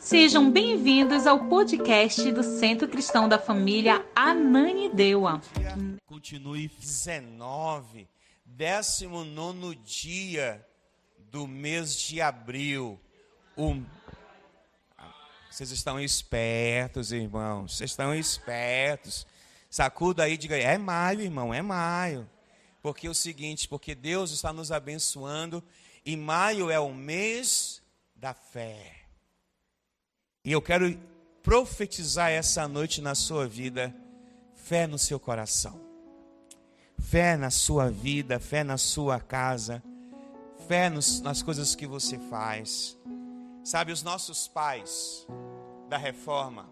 Sejam bem-vindos ao podcast do Centro Cristão da Família Ananindeua. Continue 19, 19º dia do mês de abril. Vocês estão espertos, irmãos. Vocês estão espertos. Sacuda aí e diga, é maio, irmão, é maio. Porque é o seguinte, porque Deus está nos abençoando e maio é o mês da fé. E eu quero profetizar essa noite na sua vida, fé no seu coração. Fé na sua vida, fé na sua casa, fé nas coisas que você faz. Sabe, os nossos pais da Reforma,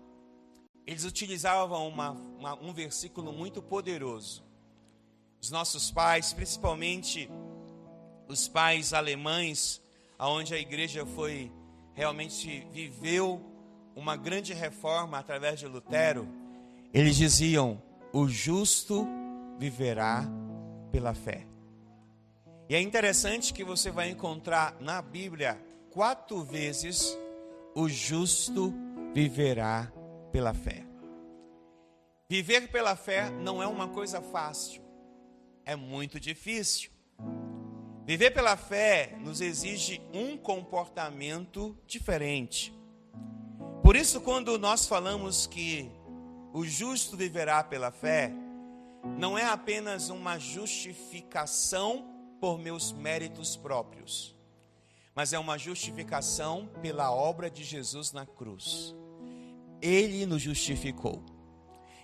eles utilizavam um versículo muito poderoso. Os nossos pais, principalmente os pais alemães, onde a igreja realmente viveu uma grande reforma através de Lutero, eles diziam, o justo viverá pela fé. E é interessante que você vai encontrar na Bíblia 4 vezes o justo viverá pela fé. Viver pela fé não é uma coisa fácil, é muito difícil. Viver pela fé nos exige um comportamento diferente. Por isso, quando nós falamos que o justo viverá pela fé, não é apenas uma justificação por meus méritos próprios, mas é uma justificação pela obra de Jesus na cruz. Ele nos justificou.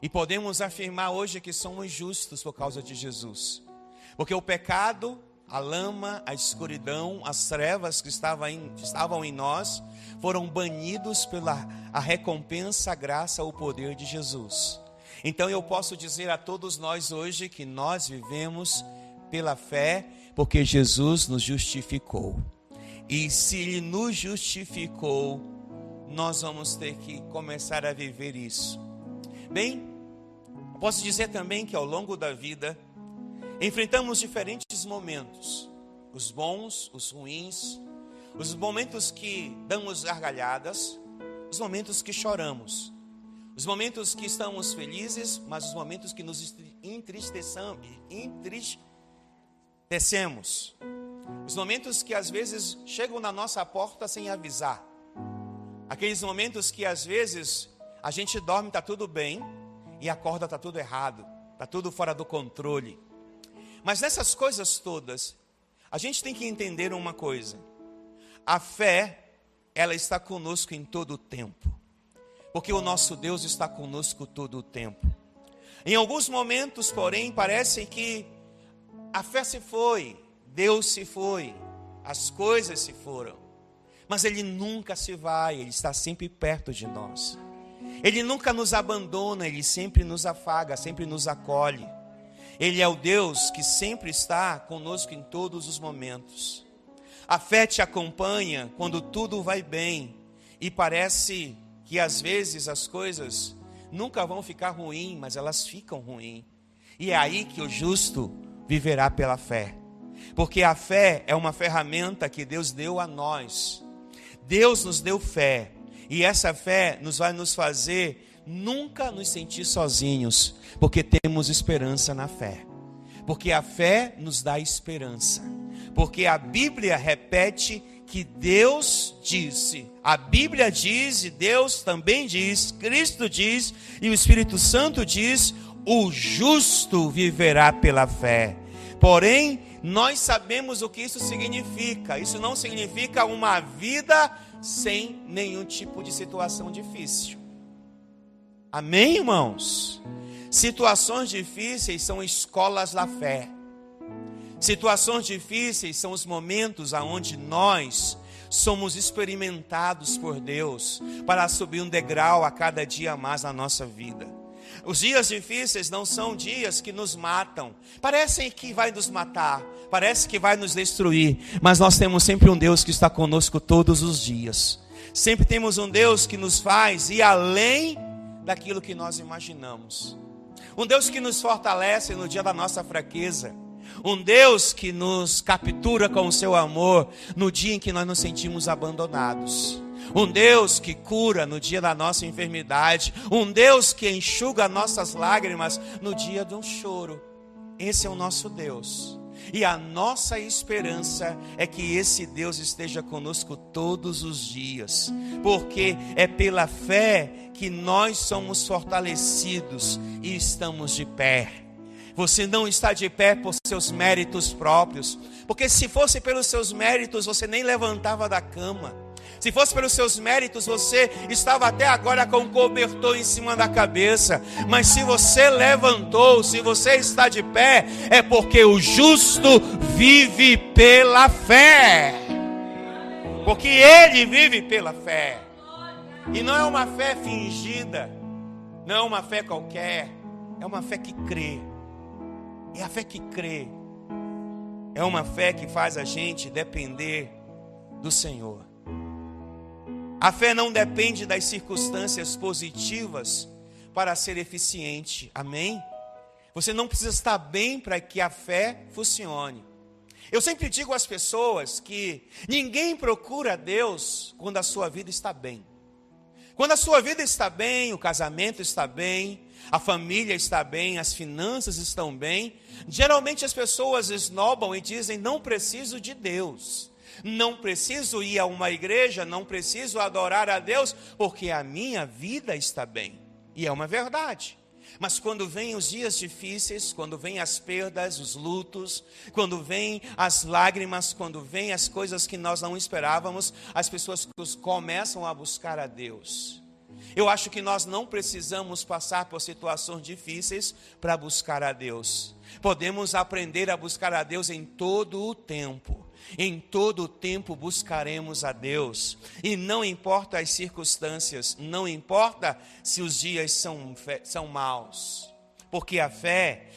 E podemos afirmar hoje que somos justos por causa de Jesus. Porque o pecado, a lama, a escuridão, as trevas que estavam em nós, foram banidos pela a recompensa, a graça, o poder de Jesus. Então eu posso dizer a todos nós hoje que nós vivemos pela fé, porque Jesus nos justificou. E se Ele nos justificou, nós vamos ter que começar a viver isso. Bem, posso dizer também que ao longo da vida, enfrentamos diferentes momentos, os bons, os ruins, os momentos que damos gargalhadas, os momentos que choramos, os momentos que estamos felizes, mas os momentos que nos entristecemos, os momentos que às vezes chegam na nossa porta sem avisar, aqueles momentos que às vezes a gente dorme, está tudo bem, e acorda, está tudo errado, está tudo fora do controle. Mas nessas coisas todas, a gente tem que entender uma coisa. A fé, ela está conosco em todo o tempo. Porque o nosso Deus está conosco todo o tempo. Em alguns momentos, porém, parece que a fé se foi, Deus se foi, as coisas se foram. Mas Ele nunca se vai, Ele está sempre perto de nós. Ele nunca nos abandona, Ele sempre nos afaga, sempre nos acolhe. Ele é o Deus que sempre está conosco em todos os momentos. A fé te acompanha quando tudo vai bem e parece que às vezes as coisas nunca vão ficar ruins, mas elas ficam ruins. E é aí que o justo viverá pela fé. Porque a fé é uma ferramenta que Deus deu a nós. Deus nos deu fé e essa fé vai nos fazer nunca nos sentir sozinhos, porque temos esperança na fé. Porque a fé nos dá esperança. Porque a Bíblia repete que Deus disse. A Bíblia diz e Deus também diz, Cristo diz e o Espírito Santo diz, o justo viverá pela fé. Porém, nós sabemos o que isso significa. Isso não significa uma vida sem nenhum tipo de situação difícil. Amém, irmãos? Situações difíceis são escolas da fé. Situações difíceis são os momentos onde nós somos experimentados por Deus para subir um degrau a cada dia mais na nossa vida. Os dias difíceis não são dias que nos matam. Parecem que vai nos matar, parece que vai nos destruir, mas nós temos sempre um Deus que está conosco todos os dias. Sempre temos um Deus que nos faz ir além daquilo que nós imaginamos. Um Deus que nos fortalece no dia da nossa fraqueza. Um Deus que nos captura com o seu amor no dia em que nós nos sentimos abandonados. Um Deus que cura no dia da nossa enfermidade. Um Deus que enxuga nossas lágrimas no dia de um choro. Esse é o nosso Deus. E a nossa esperança é que esse Deus esteja conosco todos os dias. Porque é pela fé que nós somos fortalecidos e estamos de pé. Você não está de pé por seus méritos próprios. Porque se fosse pelos seus méritos, você nem levantava da cama. Se fosse pelos seus méritos, você estava até agora com um cobertor em cima da cabeça. Mas se você levantou, se você está de pé, é porque o justo vive pela fé. Porque ele vive pela fé. E não é uma fé fingida, não é uma fé qualquer, é uma fé que crê. É a fé que crê. É uma fé que faz a gente depender do Senhor. A fé não depende das circunstâncias positivas para ser eficiente. Amém? Você não precisa estar bem para que a fé funcione. Eu sempre digo às pessoas que ninguém procura Deus quando a sua vida está bem. Quando a sua vida está bem, o casamento está bem, a família está bem, as finanças estão bem, geralmente as pessoas esnobam e dizem: não preciso de Deus. Não preciso ir a uma igreja, não preciso adorar a Deus, porque a minha vida está bem. E é uma verdade. Mas quando vêm os dias difíceis, quando vêm as perdas, os lutos, quando vêm as lágrimas, quando vêm as coisas que nós não esperávamos, as pessoas começam a buscar a Deus. Eu acho que nós não precisamos passar por situações difíceis para buscar a Deus. Podemos aprender a buscar a Deus em todo o tempo. Em todo o tempo buscaremos a Deus. E não importa as circunstâncias, não importa se os dias são maus. Porque a fé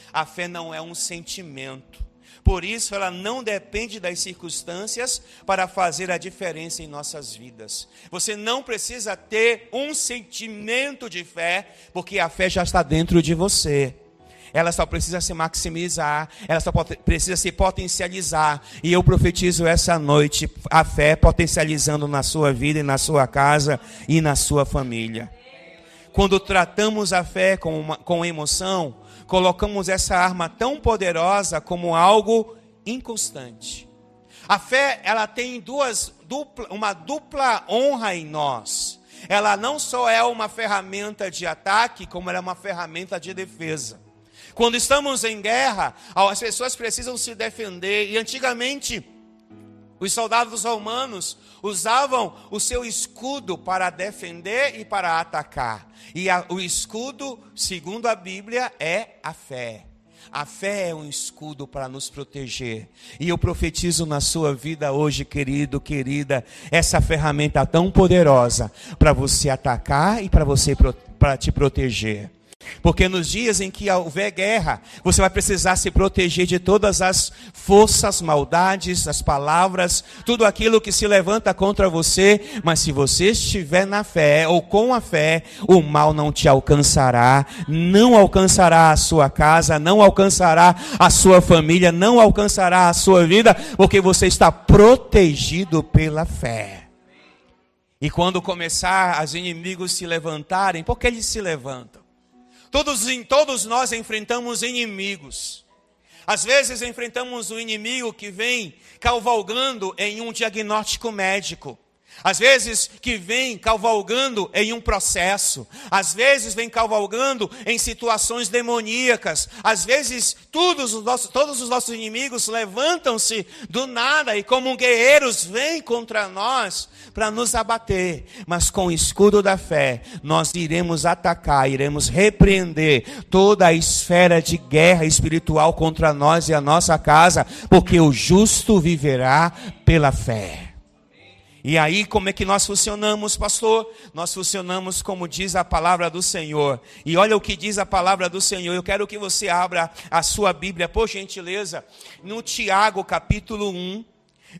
não é um sentimento. Por isso ela não depende das circunstâncias para fazer a diferença em nossas vidas. Você não precisa ter um sentimento de fé, porque a fé já está dentro de você. Ela só precisa se maximizar, ela só precisa se potencializar. E eu profetizo essa noite a fé potencializando na sua vida, e na sua casa e na sua família. Quando tratamos a fé com emoção, colocamos essa arma tão poderosa como algo inconstante. A fé, ela tem uma dupla honra em nós. Ela não só é uma ferramenta de ataque, como ela é uma ferramenta de defesa. Quando estamos em guerra, as pessoas precisam se defender. E antigamente, os soldados romanos usavam o seu escudo para defender e para atacar. E o escudo, segundo a Bíblia, é a fé. A fé é um escudo para nos proteger. E eu profetizo na sua vida hoje, querido, querida, essa ferramenta tão poderosa para você atacar e para te proteger. Porque nos dias em que houver guerra, você vai precisar se proteger de todas as forças, maldades, as palavras, tudo aquilo que se levanta contra você. Mas se você estiver na fé ou com a fé, o mal não te alcançará, não alcançará a sua casa, não alcançará a sua família, não alcançará a sua vida, porque você está protegido pela fé. E quando começar os inimigos se levantarem, por que eles se levantam? Todos nós enfrentamos inimigos. Às vezes enfrentamos o inimigo que vem cavalgando em um diagnóstico médico. Às vezes que vem cavalgando em um processo. Às vezes vem cavalgando em situações demoníacas. Às vezes todos os nossos inimigos levantam-se do nada e como guerreiros vêm contra nós para nos abater. Mas com o escudo da fé nós iremos atacar, iremos repreender toda a esfera de guerra espiritual contra nós e a nossa casa, porque o justo viverá pela fé. E aí, como é que nós funcionamos, pastor? Nós funcionamos como diz a palavra do Senhor. E olha o que diz a palavra do Senhor. Eu quero que você abra a sua Bíblia, por gentileza, no Tiago, capítulo 1,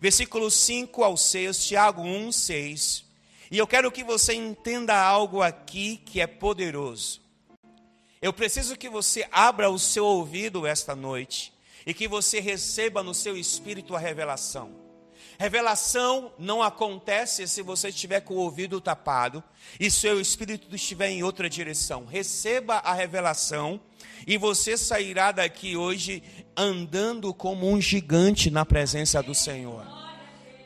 versículo 5 ao 6, Tiago 1, 6. E eu quero que você entenda algo aqui que é poderoso. Eu preciso que você abra o seu ouvido esta noite e que você receba no seu espírito a revelação. Revelação não acontece se você estiver com o ouvido tapado e seu espírito estiver em outra direção. Receba a revelação e você sairá daqui hoje andando como um gigante na presença do Senhor.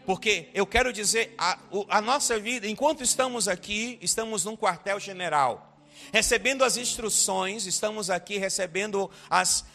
Porque eu quero dizer, a nossa vida, enquanto estamos aqui, estamos num quartel-general. Recebendo as instruções, estamos aqui recebendo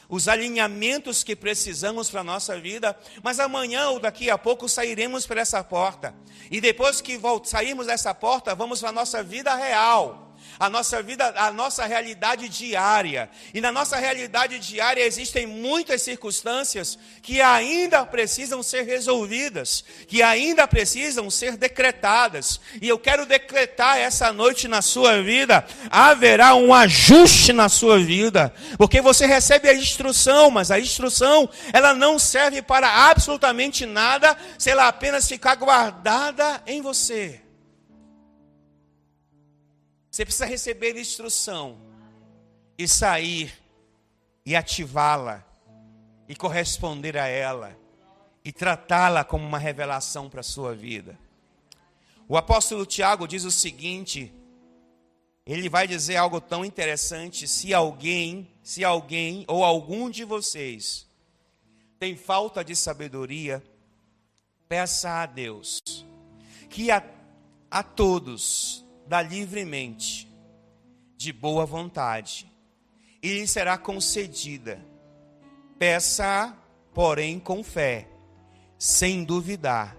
os alinhamentos que precisamos para a nossa vida, mas amanhã ou daqui a pouco sairemos por essa porta. E depois que sairmos dessa porta, vamos para a nossa vida real. A nossa vida, a nossa realidade diária. E na nossa realidade diária existem muitas circunstâncias que ainda precisam ser resolvidas, que ainda precisam ser decretadas. E eu quero decretar essa noite na sua vida, haverá um ajuste na sua vida, porque você recebe a instrução, mas a instrução, ela não serve para absolutamente nada, se ela apenas ficar guardada em você. Você precisa receber instrução e sair e ativá-la e corresponder a ela e tratá-la como uma revelação para a sua vida. O apóstolo Tiago diz o seguinte, ele vai dizer algo tão interessante: se alguém ou algum de vocês tem falta de sabedoria, peça a Deus, que a todos dá livremente, de boa vontade, e lhe será concedida. Peça, porém, com fé, sem duvidar,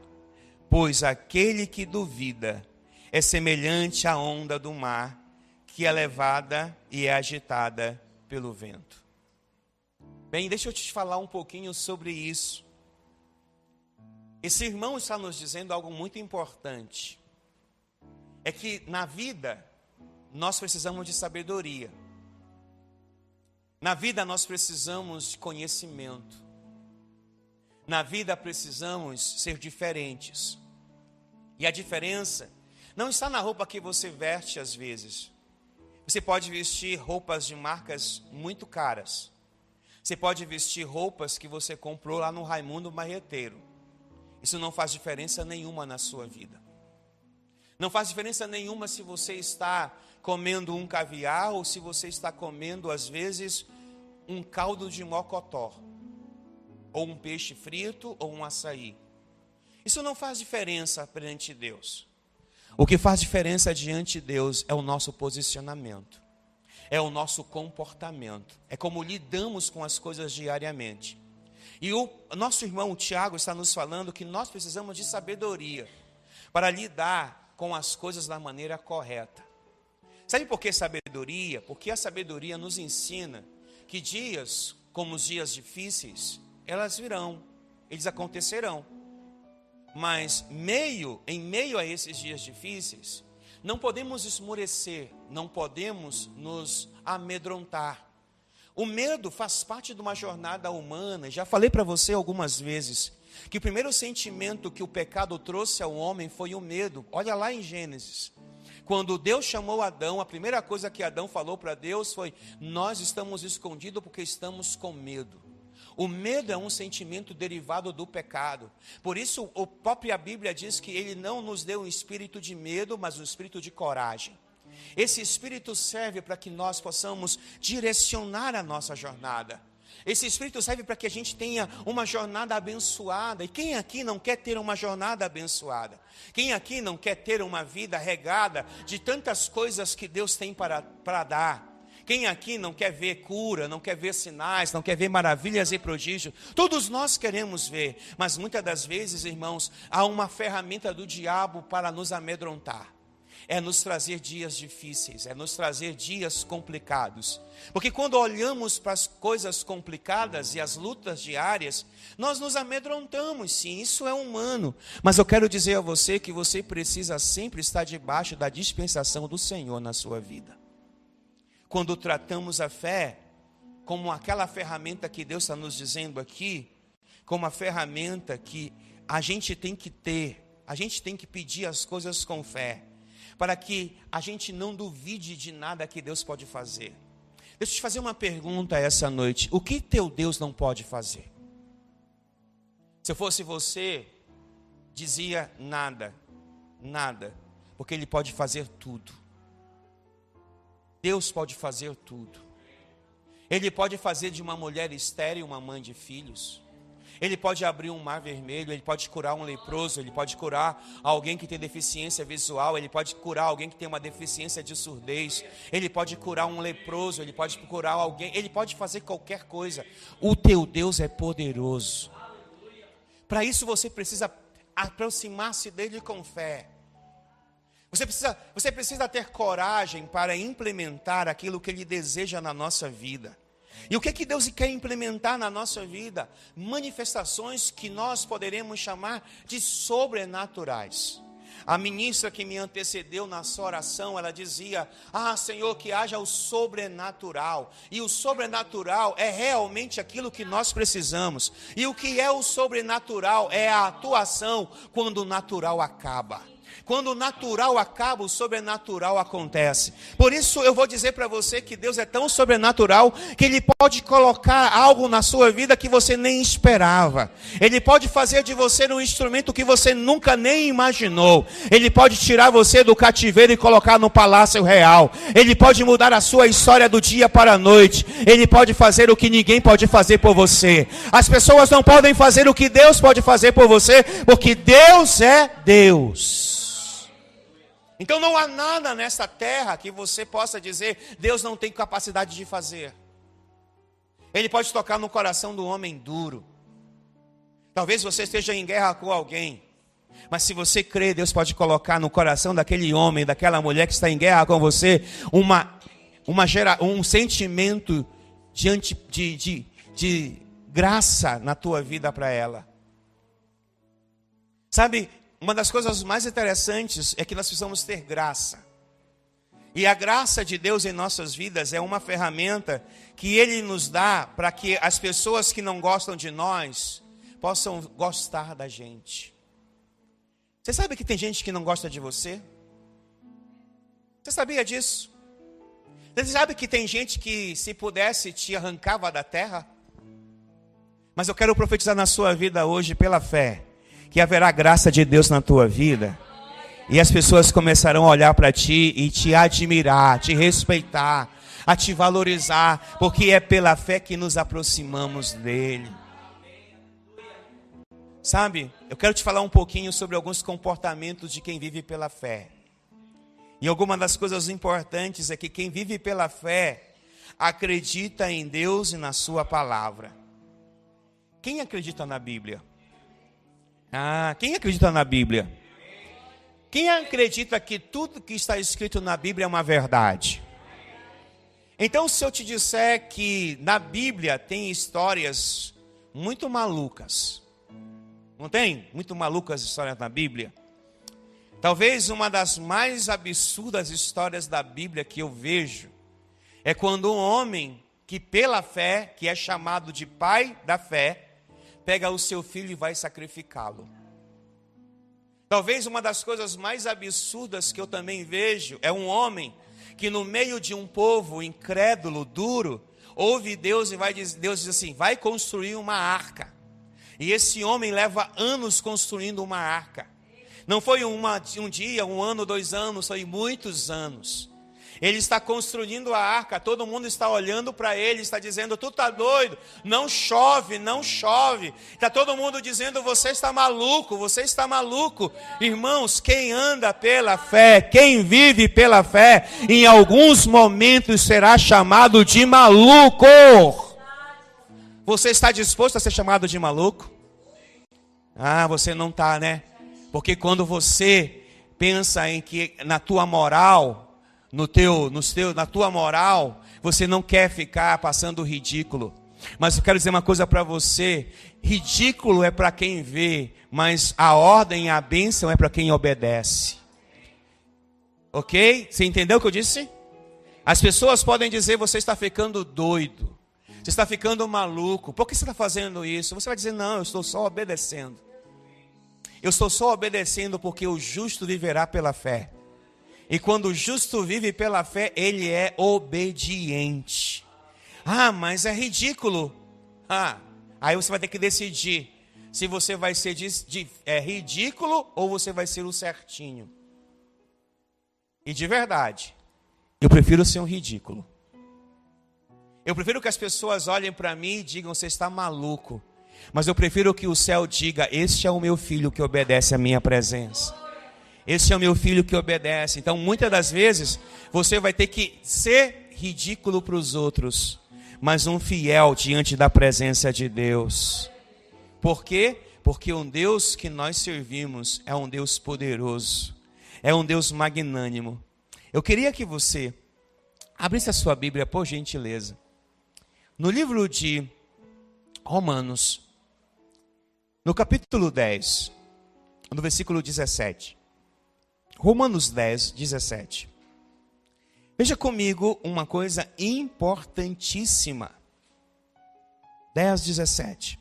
pois aquele que duvida é semelhante à onda do mar, que é levada e é agitada pelo vento. Bem, deixa eu te falar um pouquinho sobre isso. Esse irmão está nos dizendo algo muito importante. É que na vida, nós precisamos de sabedoria. Na vida, nós precisamos de conhecimento. Na vida, precisamos ser diferentes. E a diferença não está na roupa que você veste às vezes. Você pode vestir roupas de marcas muito caras. Você pode vestir roupas que você comprou lá no Raimundo Marreteiro. Isso não faz diferença nenhuma na sua vida. Não faz diferença nenhuma se você está comendo um caviar ou se você está comendo, às vezes, um caldo de mocotó, ou um peixe frito, ou um açaí. Isso não faz diferença perante Deus. O que faz diferença diante de Deus é o nosso posicionamento, é o nosso comportamento, é como lidamos com as coisas diariamente. E o nosso irmão Tiago está nos falando que nós precisamos de sabedoria para lidar com as coisas da maneira correta. Sabe por que sabedoria? Porque a sabedoria nos ensina que dias como os dias difíceis, elas virão, eles acontecerão. Mas em meio a esses dias difíceis, não podemos esmorecer, não podemos nos amedrontar. O medo faz parte de uma jornada humana. Já falei para você algumas vezes que o primeiro sentimento que o pecado trouxe ao homem foi o medo. Olha lá em Gênesis. Quando Deus chamou Adão, a primeira coisa que Adão falou para Deus foi: nós estamos escondidos porque estamos com medo. O medo é um sentimento derivado do pecado. Por isso, a própria Bíblia diz que Ele não nos deu um espírito de medo, mas um espírito de coragem. Esse espírito serve para que nós possamos direcionar a nossa jornada. Esse espírito serve para que a gente tenha uma jornada abençoada. E quem aqui não quer ter uma jornada abençoada? Quem aqui não quer ter uma vida regada de tantas coisas que Deus tem para dar? Quem aqui não quer ver cura, não quer ver sinais, não quer ver maravilhas e prodígios? Todos nós queremos ver, mas muitas das vezes, irmãos, há uma ferramenta do diabo para nos amedrontar. É nos trazer dias difíceis, é nos trazer dias complicados. Porque quando olhamos para as coisas complicadas e as lutas diárias, nós nos amedrontamos, sim, isso é humano. Mas eu quero dizer a você que você precisa sempre estar debaixo da dispensação do Senhor na sua vida. Quando tratamos a fé como aquela ferramenta que Deus está nos dizendo aqui, como a ferramenta que a gente tem que ter, a gente tem que pedir as coisas com fé, para que a gente não duvide de nada que Deus pode fazer. Deixa eu te fazer uma pergunta essa noite: o que teu Deus não pode fazer? Se eu fosse você, dizia nada, nada, porque Ele pode fazer tudo. Deus pode fazer tudo. Ele pode fazer de uma mulher estéril uma mãe de filhos. Ele pode abrir um mar vermelho, Ele pode curar um leproso, Ele pode curar alguém que tem deficiência visual, Ele pode curar alguém que tem uma deficiência de surdez, Ele pode curar um leproso, Ele pode curar alguém, Ele pode fazer qualquer coisa. O teu Deus é poderoso. Para isso você precisa aproximar-se dEle com fé. Você precisa ter coragem para implementar aquilo que Ele deseja na nossa vida. E o que é que Deus quer implementar na nossa vida? Manifestações que nós poderemos chamar de sobrenaturais. A ministra que me antecedeu na sua oração, ela dizia: Senhor, que haja o sobrenatural. E o sobrenatural é realmente aquilo que nós precisamos. E o que é o sobrenatural? É a atuação quando o natural acaba. Quando o natural acaba, o sobrenatural acontece. Por isso eu vou dizer para você que Deus é tão sobrenatural que Ele pode colocar algo na sua vida que você nem esperava. Ele pode fazer de você um instrumento que você nunca nem imaginou. Ele pode tirar você do cativeiro e colocar no palácio real. Ele pode mudar a sua história do dia para a noite. Ele pode fazer o que ninguém pode fazer por você. As pessoas não podem fazer o que Deus pode fazer por você, porque Deus é Deus. Então não há nada nessa terra que você possa dizer: Deus não tem capacidade de fazer. Ele pode tocar no coração do homem duro. Talvez você esteja em guerra com alguém, mas se você crê, Deus pode colocar no coração daquele homem, daquela mulher que está em guerra com você, um sentimento de graça na tua vida para ela. Sabe, uma das coisas mais interessantes é que nós precisamos ter graça. E a graça de Deus em nossas vidas é uma ferramenta que Ele nos dá para que as pessoas que não gostam de nós possam gostar da gente. Você sabe que tem gente que não gosta de você? Você sabia disso? Você sabe que tem gente que, se pudesse, te arrancava da terra? Mas eu quero profetizar na sua vida hoje, pela fé, que haverá graça de Deus na tua vida. E as pessoas começarão a olhar para ti e te admirar, te respeitar, a te valorizar, porque é pela fé que nos aproximamos dele. Sabe, eu quero te falar um pouquinho sobre alguns comportamentos de quem vive pela fé. E alguma das coisas importantes é que quem vive pela fé acredita em Deus e na sua palavra. Quem acredita na Bíblia? Quem acredita na Bíblia? Quem acredita que tudo que está escrito na Bíblia é uma verdade? Então, se eu te disser que na Bíblia tem histórias muito malucas, não tem? Muito malucas histórias na Bíblia. Talvez uma das mais absurdas histórias da Bíblia que eu vejo é quando um homem que pela fé, que é chamado de pai da fé, pega o seu filho e vai sacrificá-lo. Talvez uma das coisas mais absurdas que eu também vejo é um homem que no meio de um povo incrédulo, duro, ouve Deus e Deus diz assim: vai construir uma arca. E esse homem leva anos construindo uma arca. Não foi um dia, um ano, 2 anos, foi muitos anos. Ele está construindo a arca, todo mundo está olhando para ele, está dizendo: tu está doido, não chove, não chove. Está todo mundo dizendo: você está maluco, você está maluco. Irmãos, quem anda pela fé, quem vive pela fé, em alguns momentos será chamado de maluco. Você está disposto a ser chamado de maluco? Você não está, né? Porque quando você pensa em que na tua moral, na tua moral, você não quer ficar passando ridículo. Mas eu quero dizer uma coisa para você: ridículo é para quem vê, mas a ordem e a bênção é para quem obedece. Ok? Você entendeu o que eu disse? As pessoas podem dizer: você está ficando doido, você está ficando maluco, por que você está fazendo isso? Você vai dizer: não, eu estou só obedecendo. Eu estou só obedecendo porque o justo viverá pela fé. E quando o justo vive pela fé, ele é obediente. Mas é ridículo. Aí você vai ter que decidir. se você vai ser ridículo ou você vai ser o certinho. E de verdade, eu prefiro ser um ridículo. Eu prefiro que as pessoas olhem para mim e digam, você está maluco. Mas eu prefiro que o céu diga, este é o meu filho que obedece à minha presença. Este é o meu filho que obedece. Então, muitas das vezes, você vai ter que ser ridículo para os outros, mas um fiel diante da presença de Deus. Por quê? Porque o Deus que nós servimos é um Deus poderoso, é um Deus magnânimo. Eu queria que você abrisse a sua Bíblia, por gentileza, no livro de Romanos, no capítulo 10, no versículo 17. Romanos 10, 17. Veja comigo uma coisa importantíssima. 10, 17.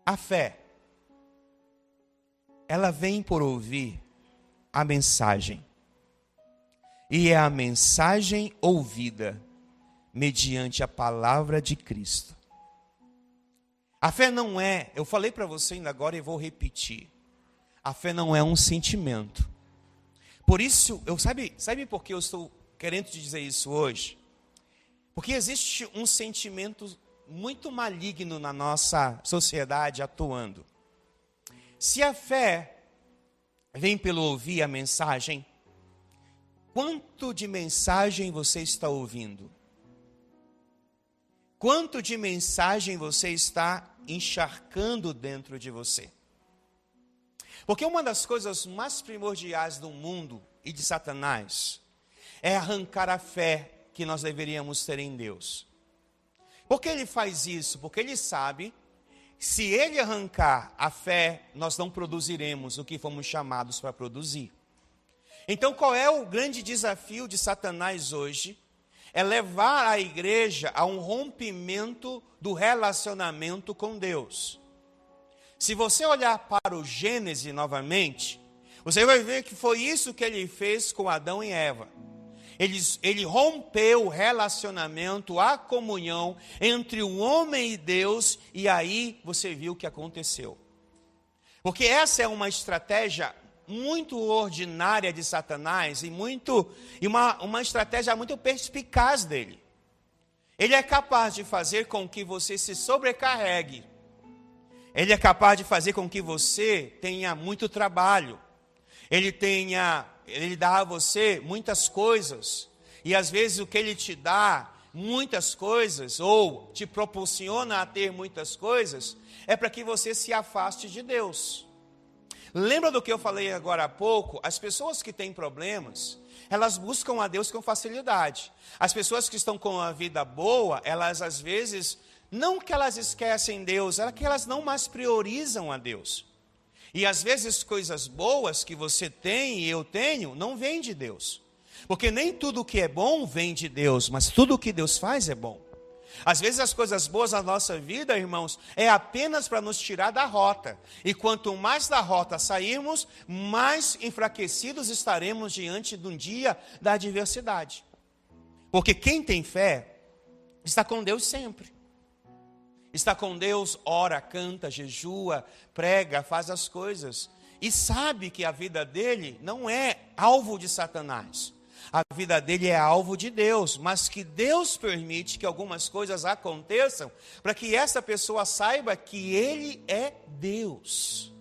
A fé, ela vem por ouvir a mensagem. E é a mensagem ouvida mediante a palavra de Cristo. A fé não é, eu falei para você ainda agora e vou repetir. A fé não é um sentimento. Por isso, sabe por que eu estou querendo te dizer isso hoje? Porque existe um sentimento muito maligno na nossa sociedade atuando. Se a fé vem pelo ouvir a mensagem, quanto de mensagem você está ouvindo? Quanto de mensagem você está encharcando dentro de você? Porque uma das coisas mais primordiais do mundo e de Satanás é arrancar a fé que nós deveríamos ter em Deus. Por que ele faz isso? Porque ele sabe, se ele arrancar a fé, nós não produziremos o que fomos chamados para produzir. Então, qual é o grande desafio de Satanás hoje? É levar a igreja a um rompimento do relacionamento com Deus. Se você olhar para o Gênesis novamente, você vai ver que foi isso que ele fez com Adão e Eva. Ele rompeu o relacionamento, a comunhão entre o homem e Deus, e aí você viu o que aconteceu. Porque essa é uma estratégia muito ordinária de Satanás e uma estratégia muito perspicaz dele. Ele é capaz de fazer com que você se sobrecarregue. Ele é capaz de fazer com que você tenha muito trabalho. Ele dá a você muitas coisas. E às vezes o que ele te dá, muitas coisas, ou te proporciona a ter muitas coisas, é para que você se afaste de Deus. Lembra do que eu falei agora há pouco? As pessoas que têm problemas, elas buscam a Deus com facilidade. As pessoas que estão com a vida boa, elas às vezes, não que elas esquecem Deus, é que elas não mais priorizam a Deus. E às vezes coisas boas que você tem e eu tenho, não vêm de Deus. Porque nem tudo que é bom vem de Deus, mas tudo o que Deus faz é bom. Às vezes as coisas boas da nossa vida, irmãos, é apenas para nos tirar da rota. E quanto mais da rota sairmos, mais enfraquecidos estaremos diante de um dia da adversidade. Porque quem tem fé está com Deus sempre. Está com Deus, ora, canta, jejua, prega, faz as coisas. E sabe que a vida dele não é alvo de Satanás. A vida dele é alvo de Deus, mas que Deus permite que algumas coisas aconteçam para que essa pessoa saiba que Ele é Deus.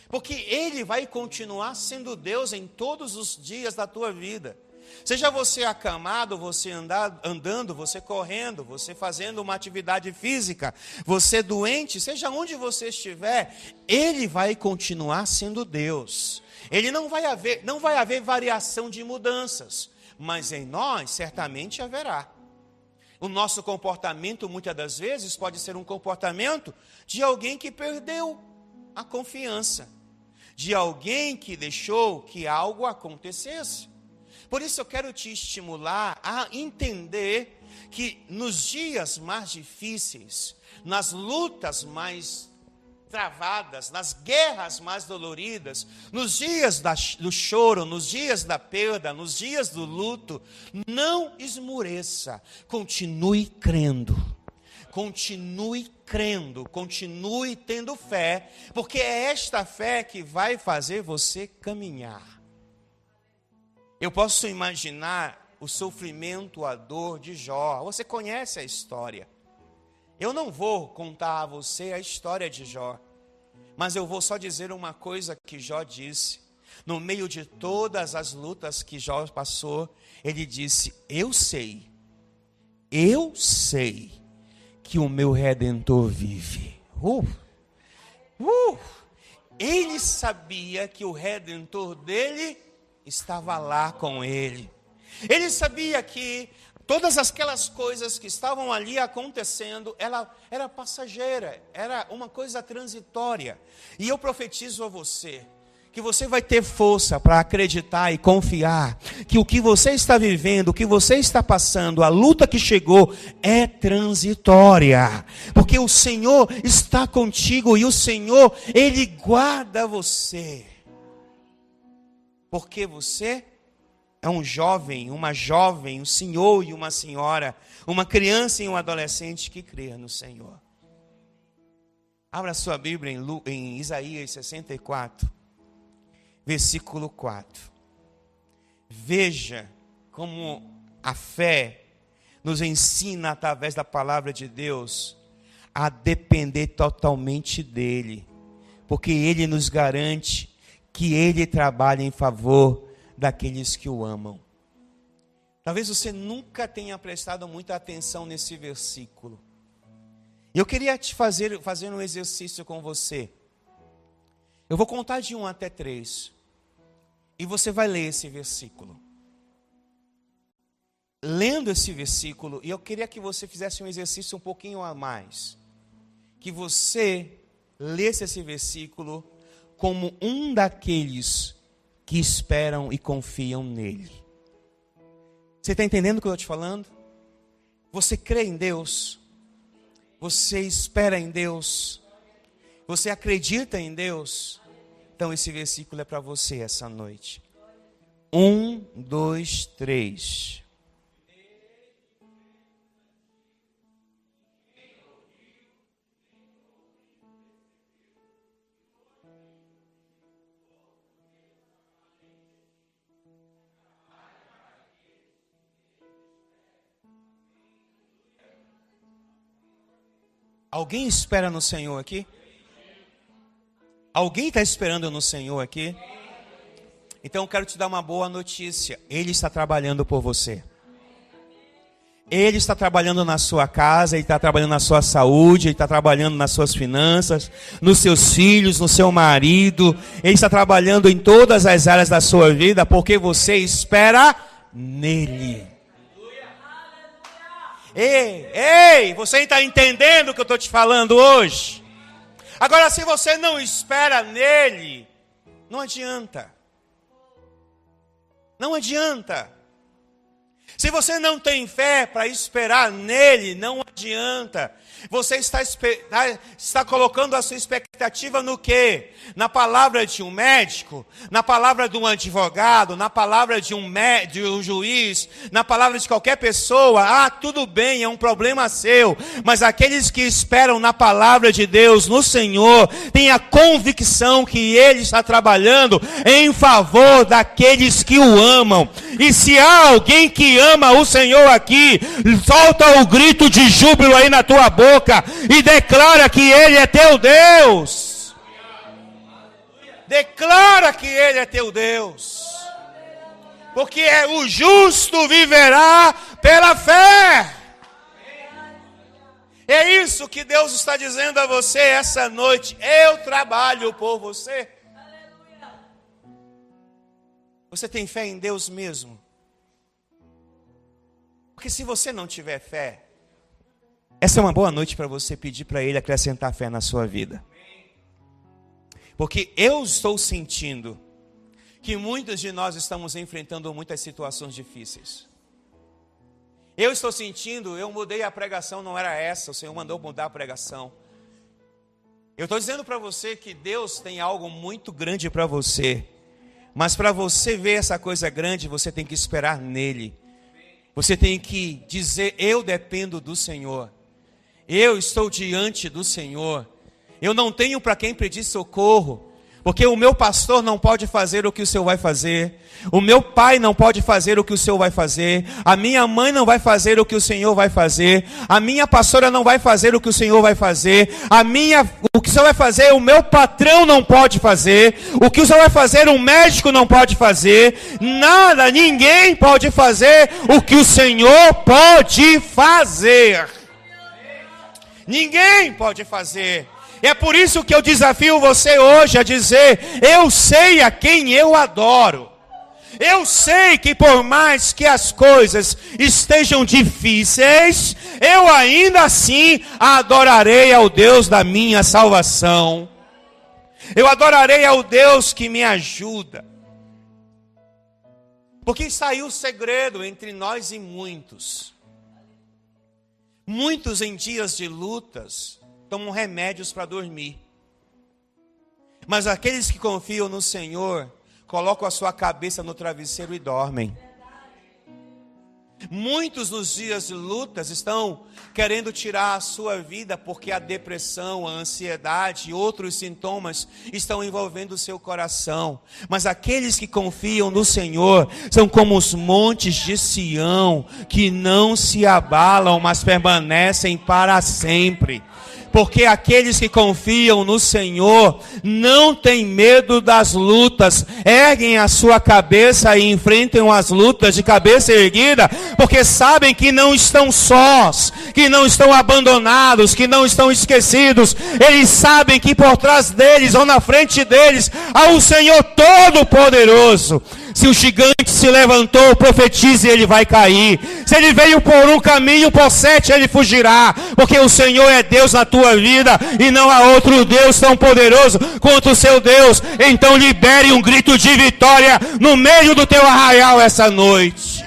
Porque Ele vai continuar sendo Deus em todos os dias da tua vida. Seja você acamado, você andando, você correndo, você fazendo uma atividade física, você doente, seja onde você estiver, Ele vai continuar sendo Deus. Ele não vai haver variação de mudanças, mas em nós certamente haverá. O nosso comportamento muitas das vezes pode ser um comportamento de alguém que perdeu a confiança, de alguém que deixou que algo acontecesse. Por isso eu quero te estimular a entender que nos dias mais difíceis, nas lutas mais travadas, nas guerras mais doloridas, nos dias do choro, nos dias da perda, nos dias do luto, não esmoreça, continue crendo. Continue crendo, continue tendo fé, porque é esta fé que vai fazer você caminhar. Eu posso imaginar o sofrimento, a dor de Jó. Você conhece a história. Eu não vou contar a você a história de Jó, mas eu vou só dizer uma coisa que Jó disse. No meio de todas as lutas que Jó passou, ele disse: eu sei que o meu Redentor vive. Ele sabia que o Redentor dele estava lá com ele. Ele sabia que todas aquelas coisas que estavam ali acontecendo, ela era passageira, era uma coisa transitória. E eu profetizo a você, que você vai ter força para acreditar e confiar que o que você está vivendo, o que você está passando, a luta que chegou é transitória. Porque o Senhor está contigo e o Senhor, Ele guarda você. Porque você é um jovem, uma jovem, um senhor e uma senhora, uma criança e um adolescente que crê no Senhor. Abra sua Bíblia em Isaías 64. Versículo 4. Veja como a fé nos ensina, através da palavra de Deus, a depender totalmente dEle. Porque Ele nos garante que Ele trabalha em favor daqueles que o amam. Talvez você nunca tenha prestado muita atenção nesse versículo. Eu queria te fazer um exercício com você. Eu vou contar de 1 até 3. E você vai ler esse versículo. Lendo esse versículo, e eu queria que você fizesse um exercício um pouquinho a mais. Que você lesse esse versículo como um daqueles que esperam e confiam nele. Você está entendendo o que eu estou te falando? Você crê em Deus? Você espera em Deus? Você acredita em Deus? Então esse versículo é para você essa noite. 1, 2, 3. Alguém espera no Senhor aqui? Alguém está esperando no Senhor aqui? Então eu quero te dar uma boa notícia. Ele está trabalhando por você. Ele está trabalhando na sua casa, Ele está trabalhando na sua saúde, Ele está trabalhando nas suas finanças, nos seus filhos, no seu marido. Ele está trabalhando em todas as áreas da sua vida, porque você espera nele. Ei, você está entendendo o que eu estou te falando hoje? Agora, se você não espera nele, não adianta. Não adianta. Se você não tem fé para esperar nele, não adianta. Você está colocando a sua expectativa no quê? Na palavra de um médico? Na palavra de um advogado? Na palavra de um juiz? Na palavra de qualquer pessoa? Ah, tudo bem, é um problema seu. Mas aqueles que esperam na palavra de Deus, no Senhor, têm a convicção que Ele está trabalhando em favor daqueles que o amam. E se há alguém que ama o Senhor aqui, solta o grito de júbilo aí na tua boca e declara que Ele é teu Deus. Declara que Ele é teu Deus. Porque o justo viverá pela fé. É isso que Deus está dizendo a você essa noite. Eu trabalho por você. Você tem fé em Deus mesmo? Porque se você não tiver fé, essa é uma boa noite para você pedir para Ele acrescentar fé na sua vida. Porque eu estou sentindo que muitos de nós estamos enfrentando muitas situações difíceis. Eu estou sentindo, eu mudei a pregação, não era essa, o Senhor mandou mudar a pregação. Eu estou dizendo para você que Deus tem algo muito grande para você. Mas para você ver essa coisa grande, você tem que esperar nele. Você tem que dizer, eu dependo do Senhor. Eu estou diante do Senhor. Eu não tenho para quem pedir socorro. Porque o meu pastor não pode fazer o que o Senhor vai fazer. O meu pai não pode fazer o que o Senhor vai fazer. A minha mãe não vai fazer o que o Senhor vai fazer. A minha pastora não vai fazer o que o Senhor vai fazer. O que o Senhor vai fazer, o meu patrão não pode fazer. O que o Senhor vai fazer, um médico não pode fazer. Nada, ninguém pode fazer o que o Senhor pode fazer. Ninguém pode fazer. E é por isso que eu desafio você hoje a dizer: eu sei a quem eu adoro. Eu sei que por mais que as coisas estejam difíceis, eu ainda assim adorarei ao Deus da minha salvação. Eu adorarei ao Deus que me ajuda. Porque saiu o segredo entre nós e muitos. Muitos em dias de lutas tomam remédios para dormir. Mas aqueles que confiam no Senhor, colocam a sua cabeça no travesseiro e dormem. Muitos nos dias de lutas estão querendo tirar a sua vida porque a depressão, a ansiedade e outros sintomas estão envolvendo o seu coração. Mas aqueles que confiam no Senhor são como os montes de Sião, que não se abalam, mas permanecem para sempre. Porque aqueles que confiam no Senhor não têm medo das lutas, erguem a sua cabeça e enfrentam as lutas de cabeça erguida, porque sabem que não estão sós, que não estão abandonados, que não estão esquecidos. Eles sabem que por trás deles ou na frente deles há o Senhor Todo-Poderoso. Se o gigante se levantou, profetize, ele vai cair. Se ele veio por um caminho, por 7 ele fugirá. Porque o Senhor é Deus na tua vida e não há outro Deus tão poderoso quanto o seu Deus. Então libere um grito de vitória no meio do teu arraial essa noite.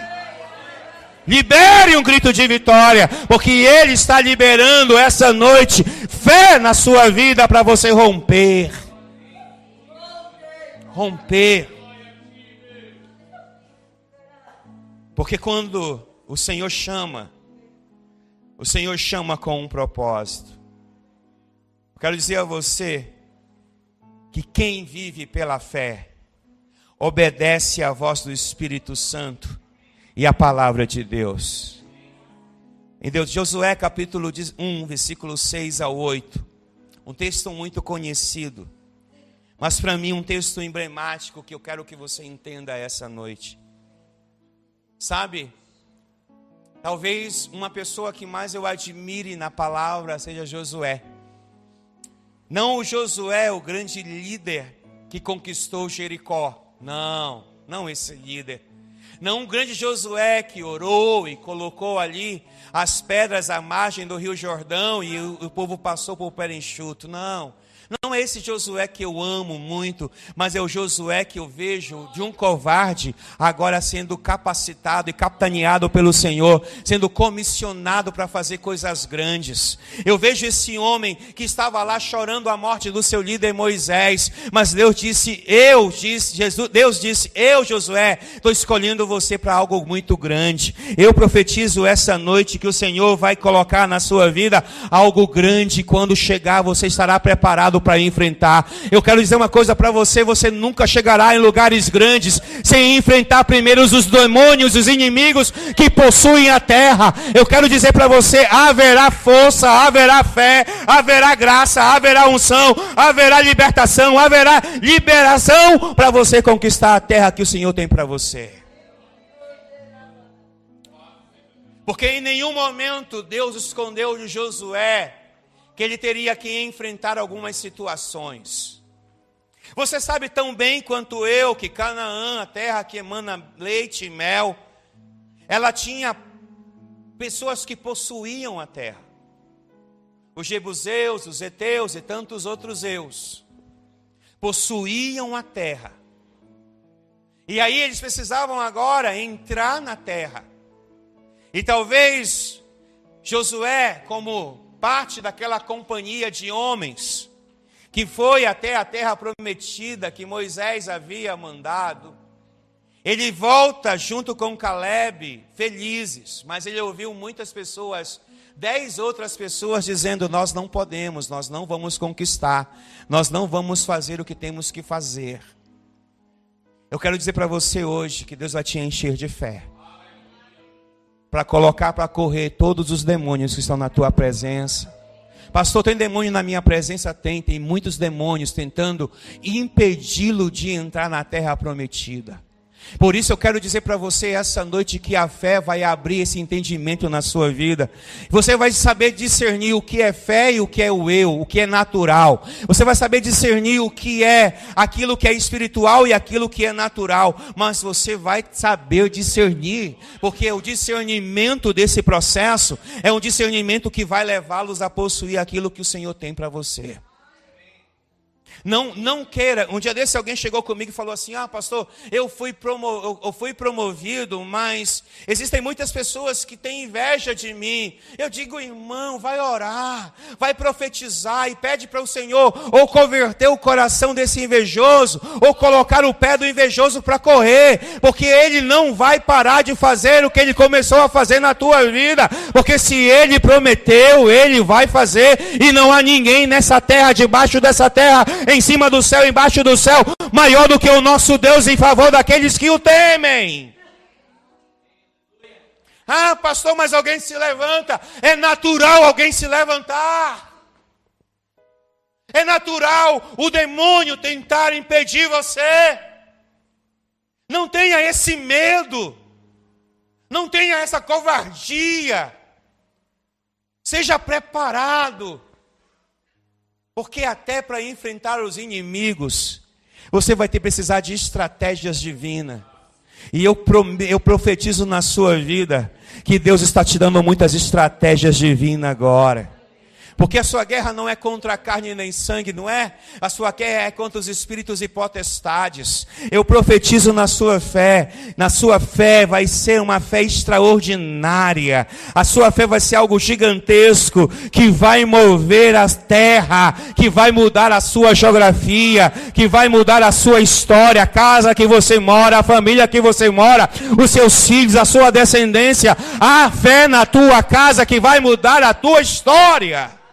Libere um grito de vitória, porque Ele está liberando essa noite fé na sua vida para você romper. Romper. Porque quando o Senhor chama com um propósito. Eu quero dizer a você que quem vive pela fé obedece à voz do Espírito Santo e à palavra de Deus. Em Josué capítulo 1, versículo 6 a 8. Um texto muito conhecido, mas para mim um texto emblemático que eu quero que você entenda essa noite. Sabe, talvez uma pessoa que mais eu admire na palavra seja Josué. Não o Josué, o grande líder que conquistou Jericó. Não esse líder. Não o grande Josué que orou e colocou ali as pedras à margem do Rio Jordão e o povo passou por pé enxuto. Não é esse Josué que eu amo muito, mas é o Josué que eu vejo de um covarde agora sendo capacitado e capitaneado pelo Senhor, sendo comissionado para fazer coisas grandes. Eu vejo esse homem que estava lá chorando a morte do seu líder Moisés, mas Deus disse, eu Josué, estou escolhendo você para algo muito grande. Eu profetizo essa noite que o Senhor vai colocar na sua vida algo grande. Quando chegar, você estará preparado para enfrentar. Eu quero dizer uma coisa para você: você nunca chegará em lugares grandes sem enfrentar primeiro os demônios, os inimigos que possuem a terra. Eu quero dizer para você: haverá força, haverá fé, haverá graça, haverá unção, haverá libertação, haverá liberação para você conquistar a terra que o Senhor tem para você. Porque em nenhum momento Deus escondeu de Josué que ele teria que enfrentar algumas situações. Você sabe tão bem quanto eu que Canaã, a terra que emana leite e mel, ela tinha pessoas que possuíam a terra. Os jebuseus, os heteus e tantos outros eus possuíam a terra. E aí eles precisavam agora entrar na terra. E talvez Josué, como parte daquela companhia de homens que foi até a terra prometida que Moisés havia mandado, ele volta junto com Calebe felizes, mas ele ouviu muitas pessoas 10 outras pessoas dizendo: nós não podemos, nós não vamos conquistar, nós não vamos fazer o que temos que fazer. Eu quero dizer para você hoje que Deus vai te encher de fé, para colocar para correr todos os demônios que estão na tua presença. Pastor, tem demônio na minha presença? Tem muitos demônios tentando impedi-lo de entrar na terra prometida. Por isso eu quero dizer para você essa noite que a fé vai abrir esse entendimento na sua vida. Você vai saber discernir o que é fé e o que é o eu, o que é natural. Você vai saber discernir o que é aquilo que é espiritual e aquilo que é natural. Mas você vai saber discernir, porque o discernimento desse processo é um discernimento que vai levá-los a possuir aquilo que o Senhor tem para você. Não queira. Um dia desse alguém chegou comigo e falou assim: pastor, eu fui promovido, mas existem muitas pessoas que têm inveja de mim. Eu digo: irmão, vai orar, vai profetizar e pede para o Senhor ou converter o coração desse invejoso, ou colocar o pé do invejoso para correr, porque ele não vai parar de fazer o que ele começou a fazer na tua vida, porque se ele prometeu, ele vai fazer, e não há ninguém nessa terra, debaixo dessa terra, em cima do céu, embaixo do céu, maior do que o nosso Deus em favor daqueles que o temem. Pastor, mas alguém se levanta. É natural alguém se levantar. É natural o demônio tentar impedir você. Não tenha esse medo. Não tenha essa covardia. Seja preparado. Porque até para enfrentar os inimigos, você vai ter que precisar de estratégias divinas. E eu profetizo na sua vida que Deus está te dando muitas estratégias divinas agora. Porque a sua guerra não é contra a carne nem sangue, não é? A sua guerra é contra os espíritos e potestades. Eu profetizo na sua fé. Na sua fé vai ser uma fé extraordinária. A sua fé vai ser algo gigantesco, que vai mover a terra, que vai mudar a sua geografia, que vai mudar a sua história, a casa que você mora, a família que você mora, os seus filhos, a sua descendência. Há fé na tua casa que vai mudar a tua história.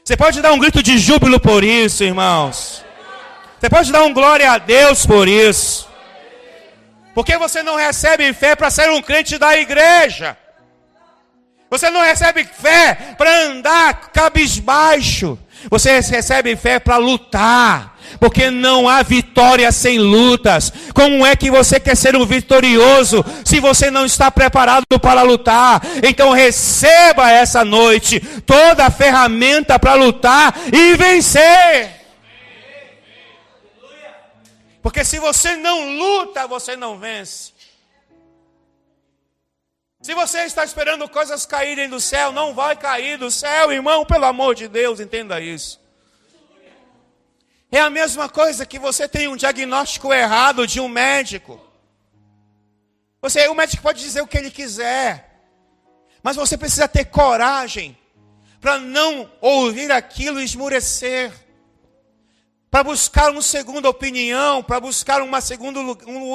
Você pode dar um grito de júbilo por isso, irmãos. Você pode dar um glória a Deus por isso. Porque você não recebe fé para ser um crente da igreja. Você não recebe fé para andar cabisbaixo. Você recebe fé para lutar. Porque não há vitória sem lutas. Como é que você quer ser um vitorioso se você não está preparado para lutar? Então receba essa noite toda a ferramenta para lutar e vencer. Porque se você não luta, você não vence. Se você está esperando coisas caírem do céu, não vai cair do céu, irmão, pelo amor de Deus, entenda isso. É a mesma coisa que você tem um diagnóstico errado de um médico. O médico pode dizer o que ele quiser, mas você precisa ter coragem para não ouvir aquilo e esmurecer, para buscar uma segunda opinião, para buscar um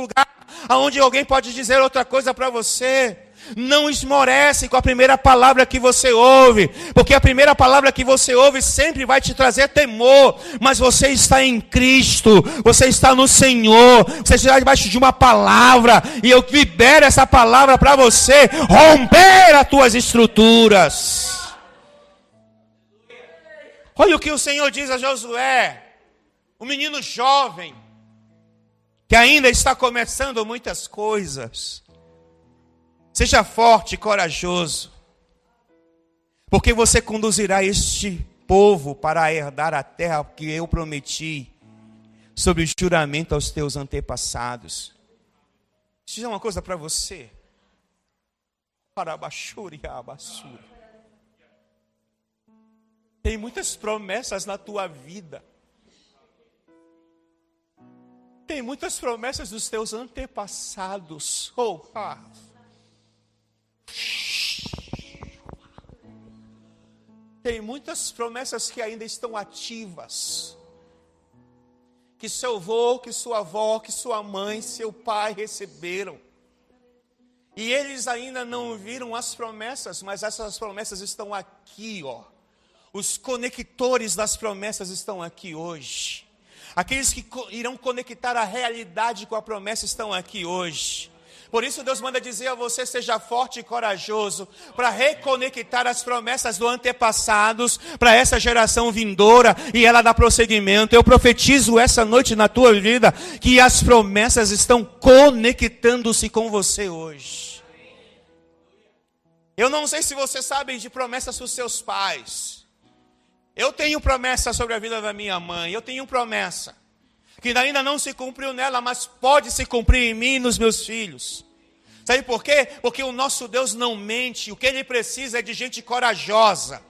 lugar onde alguém pode dizer outra coisa para você. Não esmorece com a primeira palavra que você ouve, porque a primeira palavra que você ouve sempre vai te trazer temor, mas você está em Cristo, você está no Senhor, você está debaixo de uma palavra, e eu libero essa palavra para você romper as tuas estruturas. Olha o que o Senhor diz a Josué, um menino jovem, que ainda está começando muitas coisas. Seja forte e corajoso, porque você conduzirá este povo para herdar a terra que eu prometi, sob o juramento aos teus antepassados. Deixa eu dizer uma coisa para você. Tem muitas promessas na tua vida. Tem muitas promessas dos teus antepassados. Tem muitas promessas que ainda estão ativas, que seu avô, que sua avó, que sua mãe, seu pai receberam. E eles ainda não viram as promessas, mas essas promessas estão aqui, ó. Os conectores das promessas estão aqui hoje. Aqueles que irão conectar a realidade com a promessa estão aqui hoje. Por isso Deus manda dizer a você, seja forte e corajoso, para reconectar as promessas do antepassados, para essa geração vindoura, e ela dá prosseguimento. Eu profetizo essa noite na tua vida, que as promessas estão conectando-se com você hoje. Eu não sei se você sabe de promessas dos seus pais. Eu tenho promessa sobre a vida da minha mãe, eu tenho promessa, que ainda não se cumpriu nela, mas pode se cumprir em mim e nos meus filhos. Sabe por quê? Porque o nosso Deus não mente. O que Ele precisa é de gente corajosa.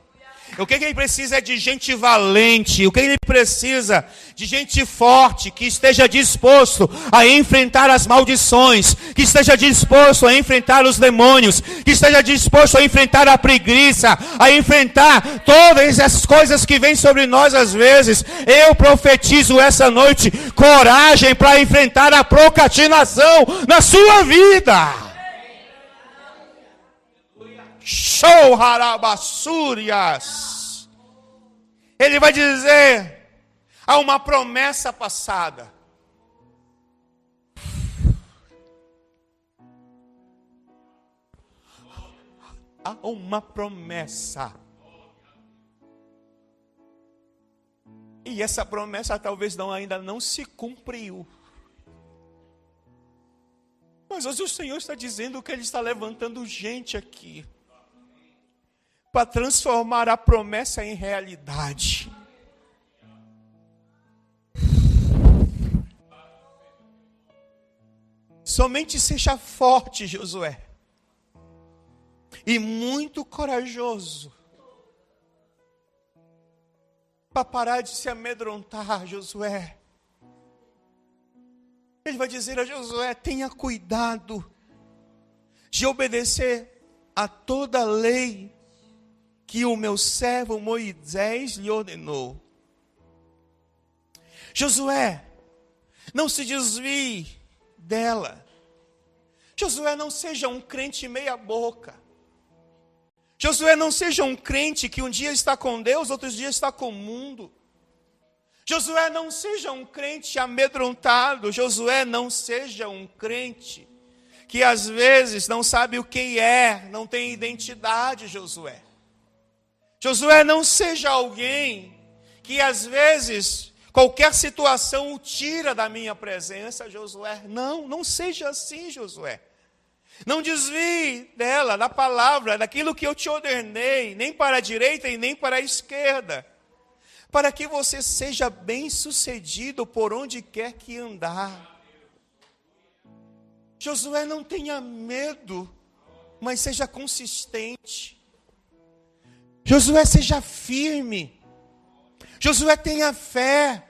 O que Ele precisa é de gente valente. O que Ele precisa de gente forte, que esteja disposto a enfrentar as maldições, que esteja disposto a enfrentar os demônios, que esteja disposto a enfrentar a preguiça, a enfrentar todas as coisas que vêm sobre nós às vezes. Eu profetizo essa noite coragem para enfrentar a procrastinação na sua vida. Show harabassúrias. Ele vai dizer, há uma promessa passada. Há uma promessa. E essa promessa talvez ainda não se cumpriu. Mas hoje o Senhor está dizendo que Ele está levantando gente aqui para transformar a promessa em realidade. Somente seja forte, Josué, e muito corajoso, para parar de se amedrontar, Josué. Ele vai dizer a Josué, tenha cuidado de obedecer a toda a lei que o meu servo Moisés lhe ordenou. Josué, não se desvie dela. Josué, não seja um crente meia boca. Josué, não seja um crente que um dia está com Deus, outros dias está com o mundo. Josué, não seja um crente amedrontado. Josué, não seja um crente que às vezes não sabe o que é, não tem identidade, Josué. Josué, não seja alguém que às vezes qualquer situação o tira da minha presença, Josué. Não seja assim, Josué. Não desvie dela, da palavra, daquilo que eu te ordenei, nem para a direita e nem para a esquerda, para que você seja bem-sucedido por onde quer que andar. Josué, não tenha medo, mas seja consistente. Josué, seja firme. Josué, tenha fé.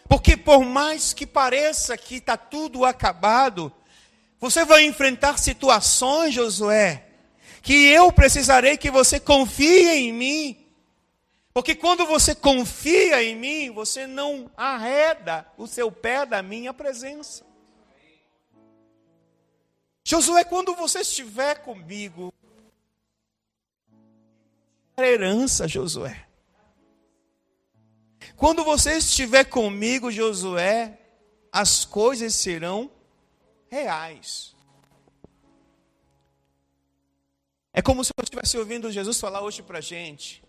Porque por mais que pareça que está tudo acabado, você vai enfrentar situações, Josué, que eu precisarei que você confie em mim. Porque quando você confia em mim, você não arreda o seu pé da minha presença. Josué, quando você estiver comigo, herança, Josué. Quando você estiver comigo, Josué, as coisas serão reais. É como se eu estivesse ouvindo Jesus falar hoje para a gente.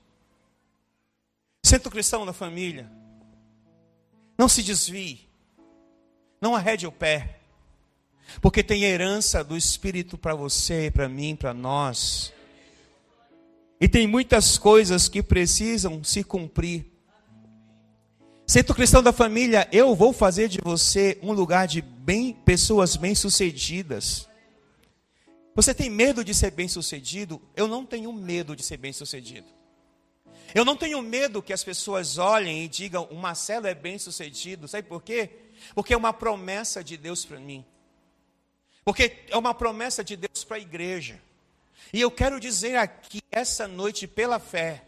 Centro Cristão da Família, não se desvie, não arrede o pé, porque tem herança do Espírito para você, para mim, para nós. E tem muitas coisas que precisam se cumprir. Centro Cristão da Família, eu vou fazer de você um lugar de pessoas bem-sucedidas. Você tem medo de ser bem-sucedido? Eu não tenho medo de ser bem-sucedido. Eu não tenho medo que as pessoas olhem e digam, o Marcelo é bem-sucedido. Sabe por quê? Porque é uma promessa de Deus para mim. Porque é uma promessa de Deus para a igreja. E eu quero dizer aqui, essa noite, pela fé,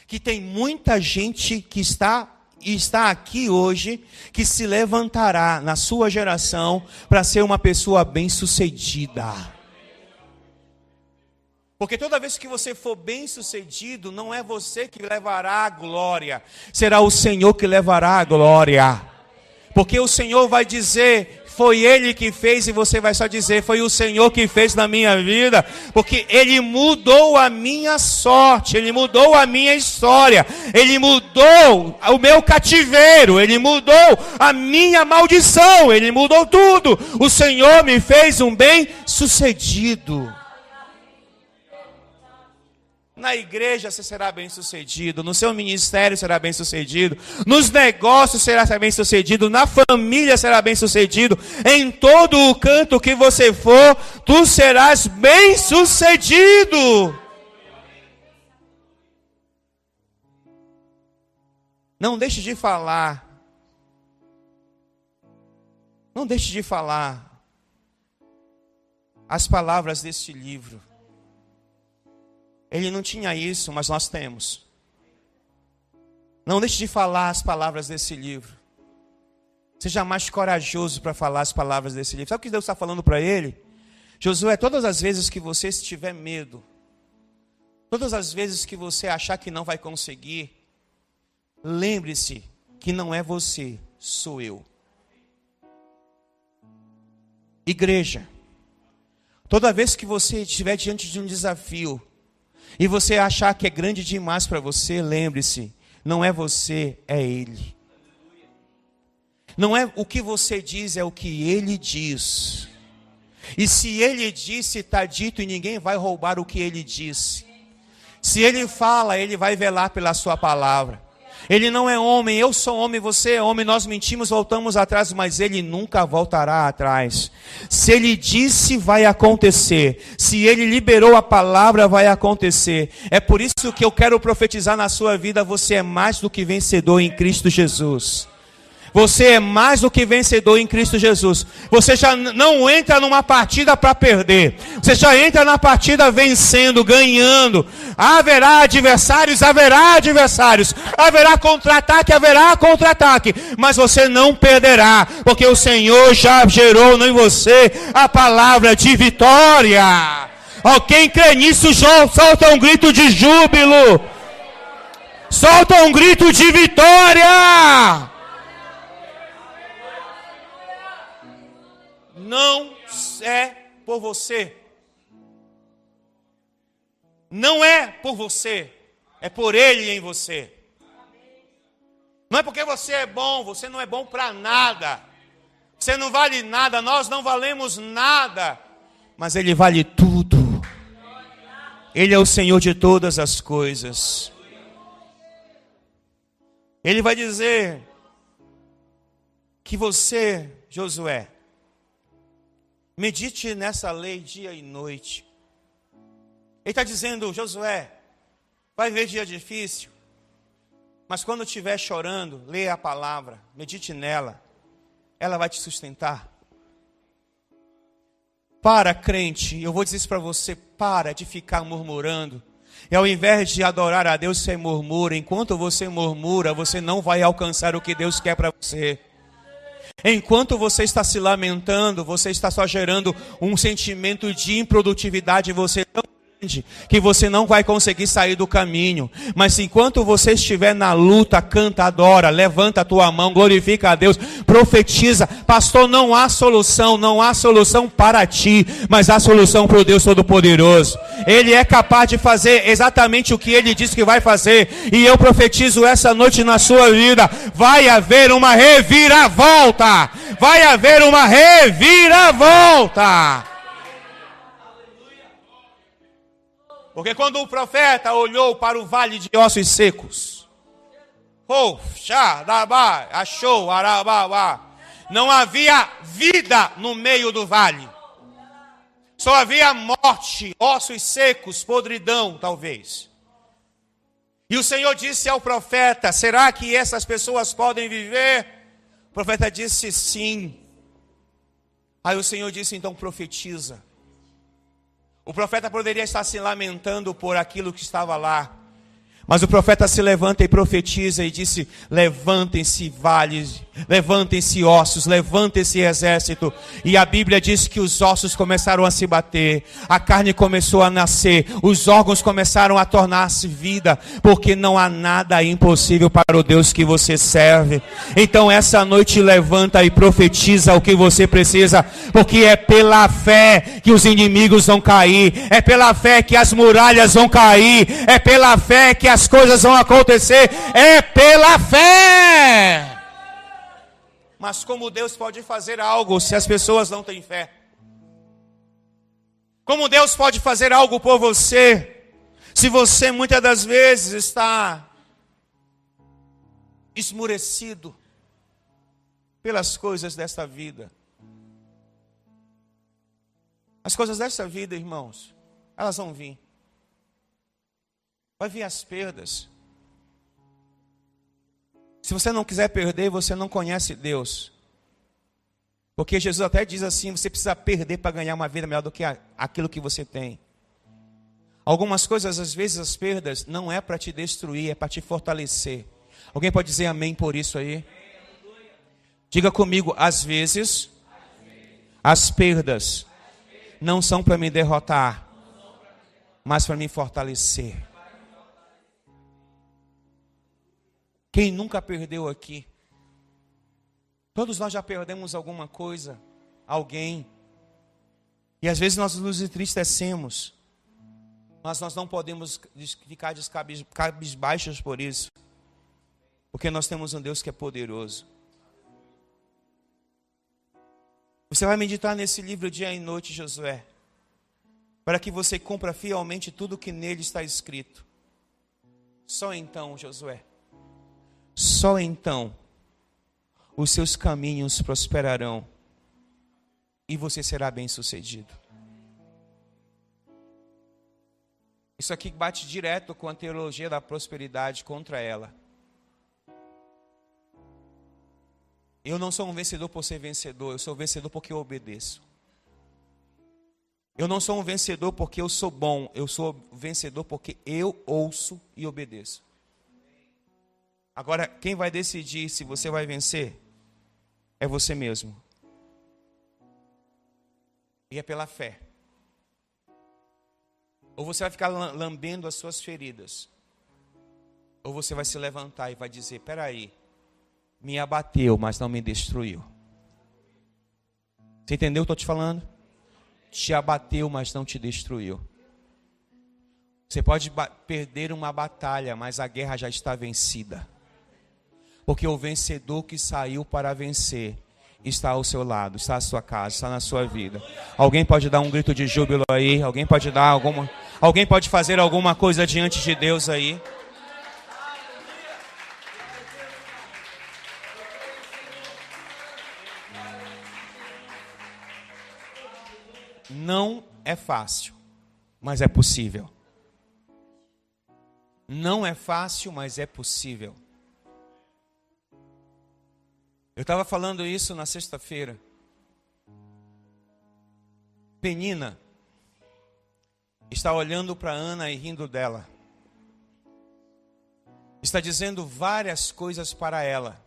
que tem muita gente que está aqui hoje, que se levantará na sua geração para ser uma pessoa bem-sucedida. Porque toda vez que você for bem-sucedido, não é você que levará a glória, será o Senhor que levará a glória. Porque o Senhor vai dizer, foi Ele que fez, e você vai só dizer, foi o Senhor que fez na minha vida, porque Ele mudou a minha sorte, Ele mudou a minha história, Ele mudou o meu cativeiro, Ele mudou a minha maldição, Ele mudou tudo. O Senhor me fez um bem-sucedido. Na igreja você será bem-sucedido, no seu ministério será bem-sucedido, nos negócios será bem-sucedido, na família será bem-sucedido, em todo o canto que você for, tu serás bem-sucedido. Não deixe de falar. Não deixe de falar as palavras deste livro. Ele não tinha isso, mas nós temos. Não deixe de falar as palavras desse livro. Seja mais corajoso para falar as palavras desse livro. Sabe o que Deus está falando para ele? Josué, todas as vezes que você tiver medo, todas as vezes que você achar que não vai conseguir, lembre-se que não é você, sou eu. Igreja, toda vez que você estiver diante de um desafio, e você achar que é grande demais para você, lembre-se, não é você, é Ele. Não é o que você diz, é o que Ele diz. E se Ele disse, está dito, e ninguém vai roubar o que Ele disse. Se Ele fala, Ele vai velar pela sua palavra. Ele não é homem, eu sou homem, você é homem, nós mentimos, voltamos atrás, mas Ele nunca voltará atrás. Se Ele disse, vai acontecer. Se Ele liberou a palavra, vai acontecer. É por isso que eu quero profetizar na sua vida, você é mais do que vencedor em Cristo Jesus. Você é mais do que vencedor em Cristo Jesus. Você já não entra numa partida para perder. Você já entra na partida vencendo, ganhando. Haverá adversários. Haverá contra-ataque. Mas você não perderá. Porque o Senhor já gerou em você a palavra de vitória. Quem crê nisso, solta um grito de júbilo. Solta um grito de vitória. Não é por você. Não é por você. É por Ele em você. Não é porque você é bom. Você não é bom para nada. Você não vale nada. Nós não valemos nada. Mas Ele vale tudo. Ele é o Senhor de todas as coisas. Ele vai dizer que você, Josué, medite nessa lei dia e noite. Ele está dizendo, Josué, vai ver dia difícil, mas quando estiver chorando, leia a palavra, medite nela, ela vai te sustentar. Para, crente, eu vou dizer isso para você, para de ficar murmurando. E ao invés de adorar a Deus, você murmura. Enquanto você murmura, você não vai alcançar o que Deus quer para você. Enquanto você está se lamentando, você está só gerando um sentimento de improdutividade, você tão grande que você não vai conseguir sair do caminho. Mas enquanto você estiver na luta, canta, adora, levanta a tua mão, glorifica a Deus, profetiza. Pastor, não há solução para ti, mas há solução para o Deus Todo-Poderoso. Ele é capaz de fazer exatamente o que Ele disse que vai fazer. E eu profetizo essa noite na sua vida, vai haver uma reviravolta. Vai haver uma reviravolta. Porque quando o profeta olhou para o vale de ossos secos, não havia vida no meio do vale. Só havia morte, ossos secos, podridão, talvez. E o Senhor disse ao profeta, será que essas pessoas podem viver? O profeta disse sim. Aí o Senhor disse, então profetiza. O profeta poderia estar se lamentando por aquilo que estava lá. Mas o profeta se levanta e profetiza e disse, levantem-se vales, Levantem-se ossos, levanta esse exército. E a Bíblia diz que os ossos começaram a se bater, a carne começou a nascer, os órgãos começaram a tornar-se vida, porque não há nada impossível para o Deus que você serve. Então essa noite levanta e profetiza o que você precisa, porque é pela fé que os inimigos vão cair, é pela fé que as muralhas vão cair, é pela fé que as coisas vão acontecer, é pela fé. Mas como Deus pode fazer algo se as pessoas não têm fé? Como Deus pode fazer algo por você se você muitas das vezes está esmurecido pelas coisas desta vida? As coisas desta vida, irmãos, elas vão vir. Vai vir as perdas. Se você não quiser perder, você não conhece Deus. Porque Jesus até diz assim, você precisa perder para ganhar uma vida melhor do que aquilo que você tem. Algumas coisas, às vezes, as perdas não é para te destruir, é para te fortalecer. Alguém pode dizer amém por isso aí? Diga comigo, às vezes, as perdas não são para me derrotar, mas para me fortalecer. Quem nunca perdeu aqui? Todos nós já perdemos alguma coisa, alguém. E às vezes nós nos entristecemos. Mas nós não podemos ficar cabisbaixos por isso. Porque nós temos um Deus que é poderoso. Você vai meditar nesse livro dia e noite, Josué, para que você cumpra fielmente tudo que nele está escrito. Só então, Josué, só então os seus caminhos prosperarão e você será bem-sucedido. Isso aqui bate direto com a teologia da prosperidade contra ela. Eu não sou um vencedor por ser vencedor, eu sou vencedor porque eu obedeço. Eu não sou um vencedor porque eu sou bom, eu sou vencedor porque eu ouço e obedeço. Agora, quem vai decidir se você vai vencer é você mesmo. E é pela fé. Ou você vai ficar lambendo as suas feridas, ou você vai se levantar e vai dizer, peraí, me abateu, mas não me destruiu. Você entendeu o que eu estou te falando? Te abateu, mas não te destruiu. Você pode perder uma batalha, mas a guerra já está vencida. Porque o vencedor que saiu para vencer está ao seu lado, está à sua casa, está na sua vida. Alguém pode dar um grito de júbilo aí? Alguém pode fazer alguma coisa diante de Deus aí? Não é fácil, mas é possível. Não é fácil, mas é possível. Eu estava falando isso na sexta-feira. Penina está olhando para Ana e rindo dela. Está dizendo várias coisas para ela.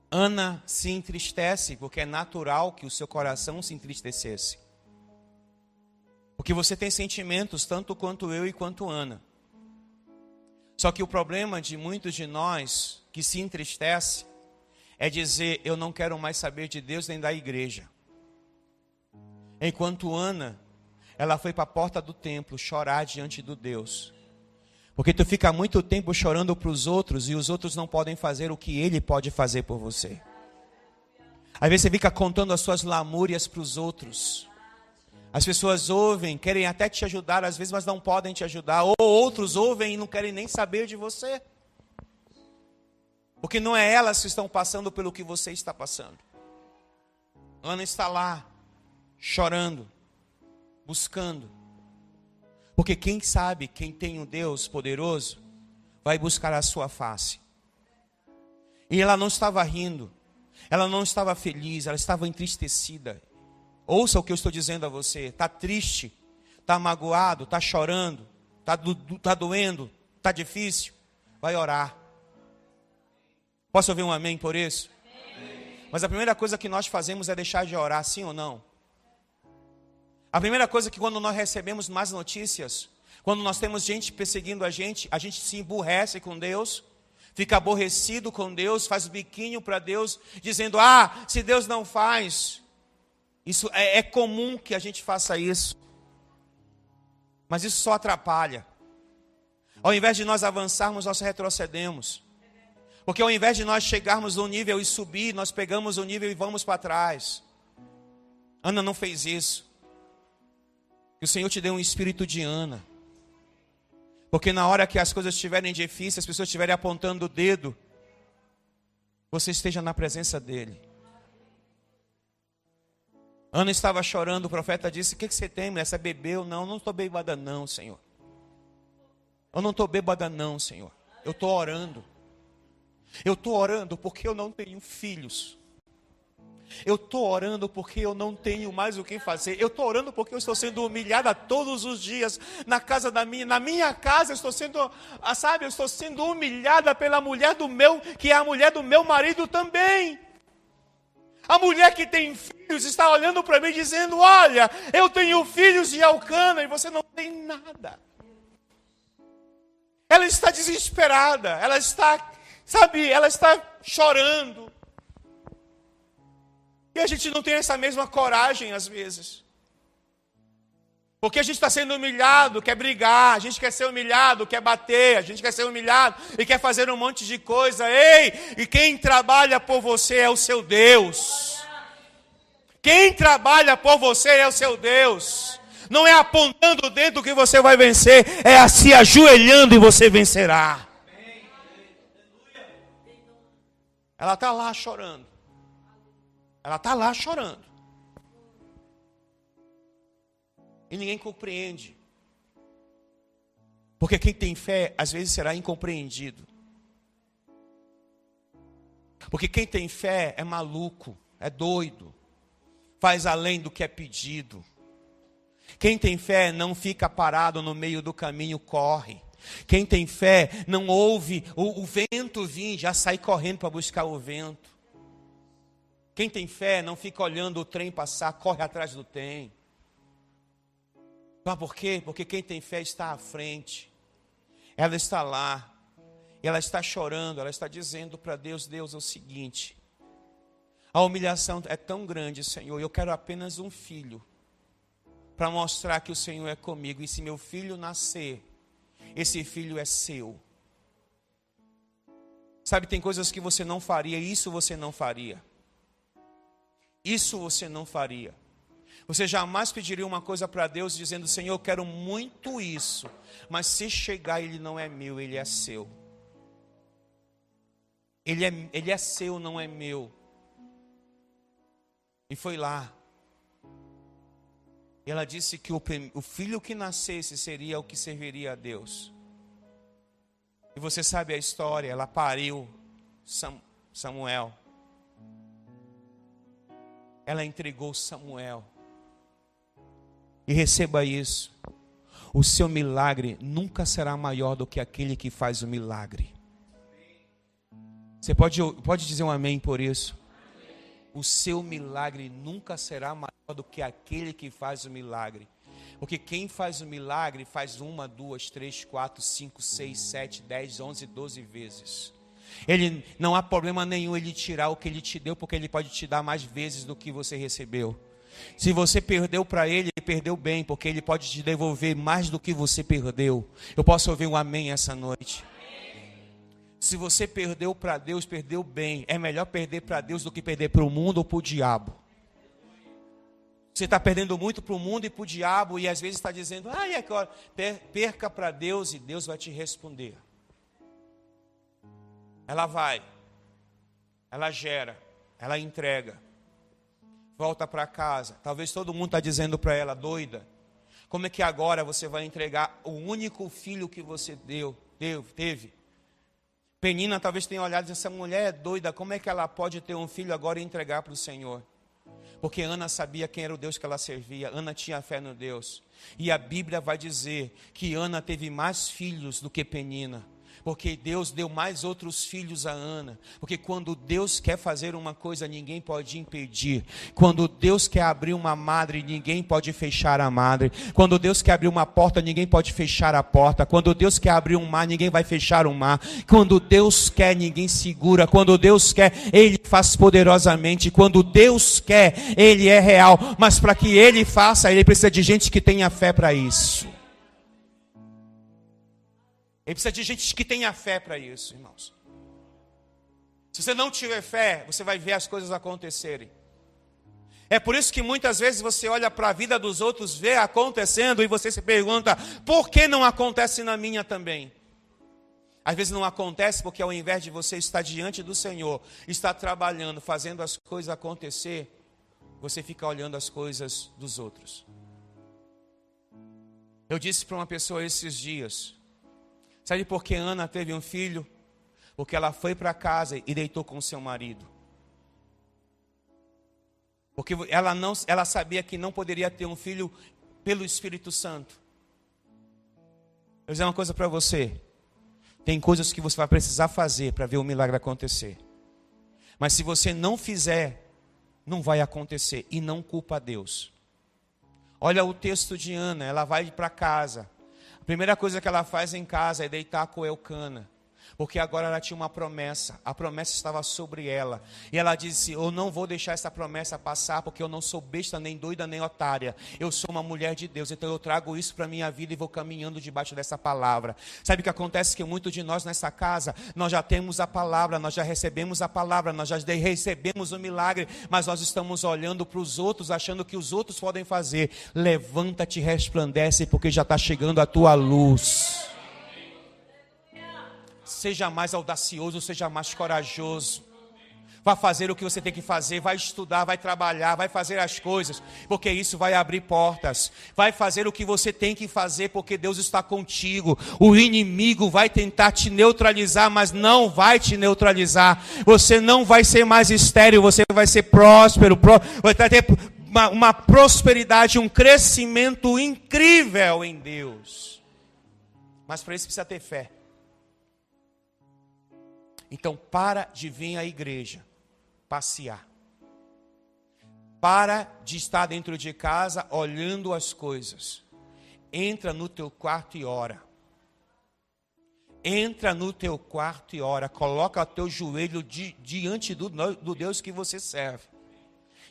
Ana se entristece porque é natural que o seu coração se entristecesse. Porque você tem sentimentos tanto quanto eu e quanto Ana. Só que o problema de muitos de nós que se entristece é dizer, eu não quero mais saber de Deus nem da igreja. Enquanto Ana, ela foi para a porta do templo chorar diante do Deus. Porque tu fica muito tempo chorando para os outros e os outros não podem fazer o que Ele pode fazer por você. Às vezes você fica contando as suas lamúrias para os outros. As pessoas ouvem, querem até te ajudar às vezes, mas não podem te ajudar. Ou outros ouvem e não querem nem saber de você. Porque não é elas que estão passando pelo que você está passando. Ana está lá, chorando, buscando. Porque quem sabe, quem tem um Deus poderoso, vai buscar a sua face. E ela não estava rindo, ela não estava feliz, ela estava entristecida. Ouça o que eu estou dizendo a você, está triste, está magoado, está chorando, está doendo, está difícil, vai orar. Posso ouvir um amém por isso? Amém. Mas a primeira coisa que nós fazemos é deixar de orar, sim ou não? A primeira coisa é que quando nós recebemos más notícias, quando nós temos gente perseguindo a gente se emburrece com Deus, fica aborrecido com Deus, faz biquinho para Deus, dizendo, se Deus não faz. Isso é comum que a gente faça isso. Mas isso só atrapalha. Ao invés de nós avançarmos, nós retrocedemos. Porque ao invés de nós chegarmos no nível e subir, nós pegamos o nível e vamos para trás. Ana não fez isso. Que o Senhor te dê um espírito de Ana. Porque na hora que as coisas estiverem difíceis, as pessoas estiverem apontando o dedo, você esteja na presença dEle. Ana estava chorando, o profeta disse, o que você tem, mulher? Você bebeu? Não estou bêbada não, Senhor. Eu não estou bêbada não, Senhor. Eu estou orando. Eu estou orando porque eu não tenho filhos. Eu estou orando porque eu não tenho mais o que fazer. Eu estou orando porque eu estou sendo humilhada todos os dias na minha casa. Eu estou sendo, eu estou sendo humilhada pela mulher que é a mulher do meu marido também. A mulher que tem filhos está olhando para mim dizendo, olha, eu tenho filhos de Elcana e você não tem nada. Ela está desesperada, ela está chorando. E a gente não tem essa mesma coragem às vezes. Porque a gente está sendo humilhado, quer brigar, a gente quer ser humilhado, quer bater, a gente quer ser humilhado e quer fazer um monte de coisa. Ei, e quem trabalha por você é o seu Deus. Quem trabalha por você é o seu Deus. Não é apontando o dedo que você vai vencer, é se ajoelhando e você vencerá. Ela está lá chorando. Ela está lá chorando. E ninguém compreende. Porque quem tem fé, às vezes será incompreendido. Porque quem tem fé é maluco, é doido. Faz além do que é pedido. Quem tem fé não fica parado no meio do caminho, corre. Quem tem fé não ouve o vento vir, já sai correndo para buscar o vento. Quem tem fé não fica olhando o trem passar, corre atrás do trem. Mas por quê? Porque quem tem fé está à frente. Ela está lá. E ela está chorando, ela está dizendo para Deus, Deus, é o seguinte. A humilhação é tão grande, Senhor, eu quero apenas um filho. Para mostrar que o Senhor é comigo. E se meu filho nascer, esse filho é seu. Sabe, tem coisas que você não faria, isso você não faria. Isso você não faria. Você jamais pediria uma coisa para Deus dizendo, Senhor, eu quero muito isso. Mas se chegar, ele não é meu, ele é seu. Ele é seu, não é meu. E foi lá. E ela disse que o filho que nascesse seria o que serviria a Deus. E você sabe a história, ela pariu Samuel. Ela entregou Samuel. E receba isso. O seu milagre nunca será maior do que aquele que faz o milagre. Você pode dizer um amém por isso? O seu milagre nunca será maior do que aquele que faz o milagre. Porque quem faz o milagre faz 1, 2, 3, 4, 5, 6, 7, 10, 11, 12 vezes. Ele não há problema nenhum ele tirar o que ele te deu, porque ele pode te dar mais vezes do que você recebeu. Se você perdeu para ele perdeu bem, porque ele pode te devolver mais do que você perdeu. Eu posso ouvir um amém essa noite? Se você perdeu para Deus, perdeu bem. É melhor perder para Deus do que perder para o mundo ou para o diabo. Você está perdendo muito para o mundo e para o diabo e às vezes está dizendo, e agora? Perca para Deus e Deus vai te responder. Ela vai, ela gera, ela entrega, volta para casa. Talvez todo mundo está dizendo para ela, doida, como é que agora você vai entregar o único filho que você teve? Penina talvez tenha olhado e disse, essa mulher é doida, como é que ela pode ter um filho agora e entregar para o Senhor? Porque Ana sabia quem era o Deus que ela servia, Ana tinha fé no Deus. E a Bíblia vai dizer que Ana teve mais filhos do que Penina. Porque Deus deu mais outros filhos a Ana. Porque quando Deus quer fazer uma coisa, ninguém pode impedir. Quando Deus quer abrir uma madre, ninguém pode fechar a madre. Quando Deus quer abrir uma porta, ninguém pode fechar a porta. Quando Deus quer abrir um mar, ninguém vai fechar o mar. Quando Deus quer, ninguém segura. Quando Deus quer, Ele faz poderosamente. Quando Deus quer, Ele é real. Mas para que Ele faça, Ele precisa de gente que tenha fé para isso. Ele precisa de gente que tenha fé para isso, irmãos. Se você não tiver fé, você vai ver as coisas acontecerem. É por isso que muitas vezes você olha para a vida dos outros, vê acontecendo e você se pergunta, por que não acontece na minha também? Às vezes não acontece porque ao invés de você estar diante do Senhor, estar trabalhando, fazendo as coisas acontecer, você fica olhando as coisas dos outros. Eu disse para uma pessoa esses dias, sabe por que Ana teve um filho? Porque ela foi para casa e deitou com seu marido. Porque ela sabia que não poderia ter um filho pelo Espírito Santo. Eu vou dizer uma coisa para você. Tem coisas que você vai precisar fazer para ver o milagre acontecer. Mas se você não fizer, não vai acontecer. E não culpa Deus. Olha o texto de Ana, ela vai para casa. A primeira coisa que ela faz em casa é deitar com Elcana. Porque agora ela tinha uma promessa. A promessa estava sobre ela. E ela disse, eu não vou deixar essa promessa passar, porque eu não sou besta, nem doida, nem otária. Eu sou uma mulher de Deus, então eu trago isso para a minha vida e vou caminhando debaixo dessa palavra. Sabe o que acontece? Que muitos de nós nessa casa, nós já temos a palavra, nós já recebemos a palavra, nós já recebemos o milagre, mas nós estamos olhando para os outros, achando que os outros podem fazer. Levanta-te e resplandece, porque já está chegando a tua luz. Seja mais audacioso, seja mais corajoso. Vai fazer o que você tem que fazer, vai estudar, vai trabalhar, vai fazer as coisas, porque isso vai abrir portas. Vai fazer o que você tem que fazer, porque Deus está contigo. O inimigo vai tentar te neutralizar, mas não vai te neutralizar. Você não vai ser mais estéril, você vai ser próspero, vai ter uma prosperidade, um crescimento incrível em Deus. Mas para isso precisa ter fé. Então para de vir à igreja passear. Para de estar dentro de casa olhando as coisas. Entra no teu quarto e ora. Entra no teu quarto e ora. Coloca o teu joelho diante do Deus que você serve.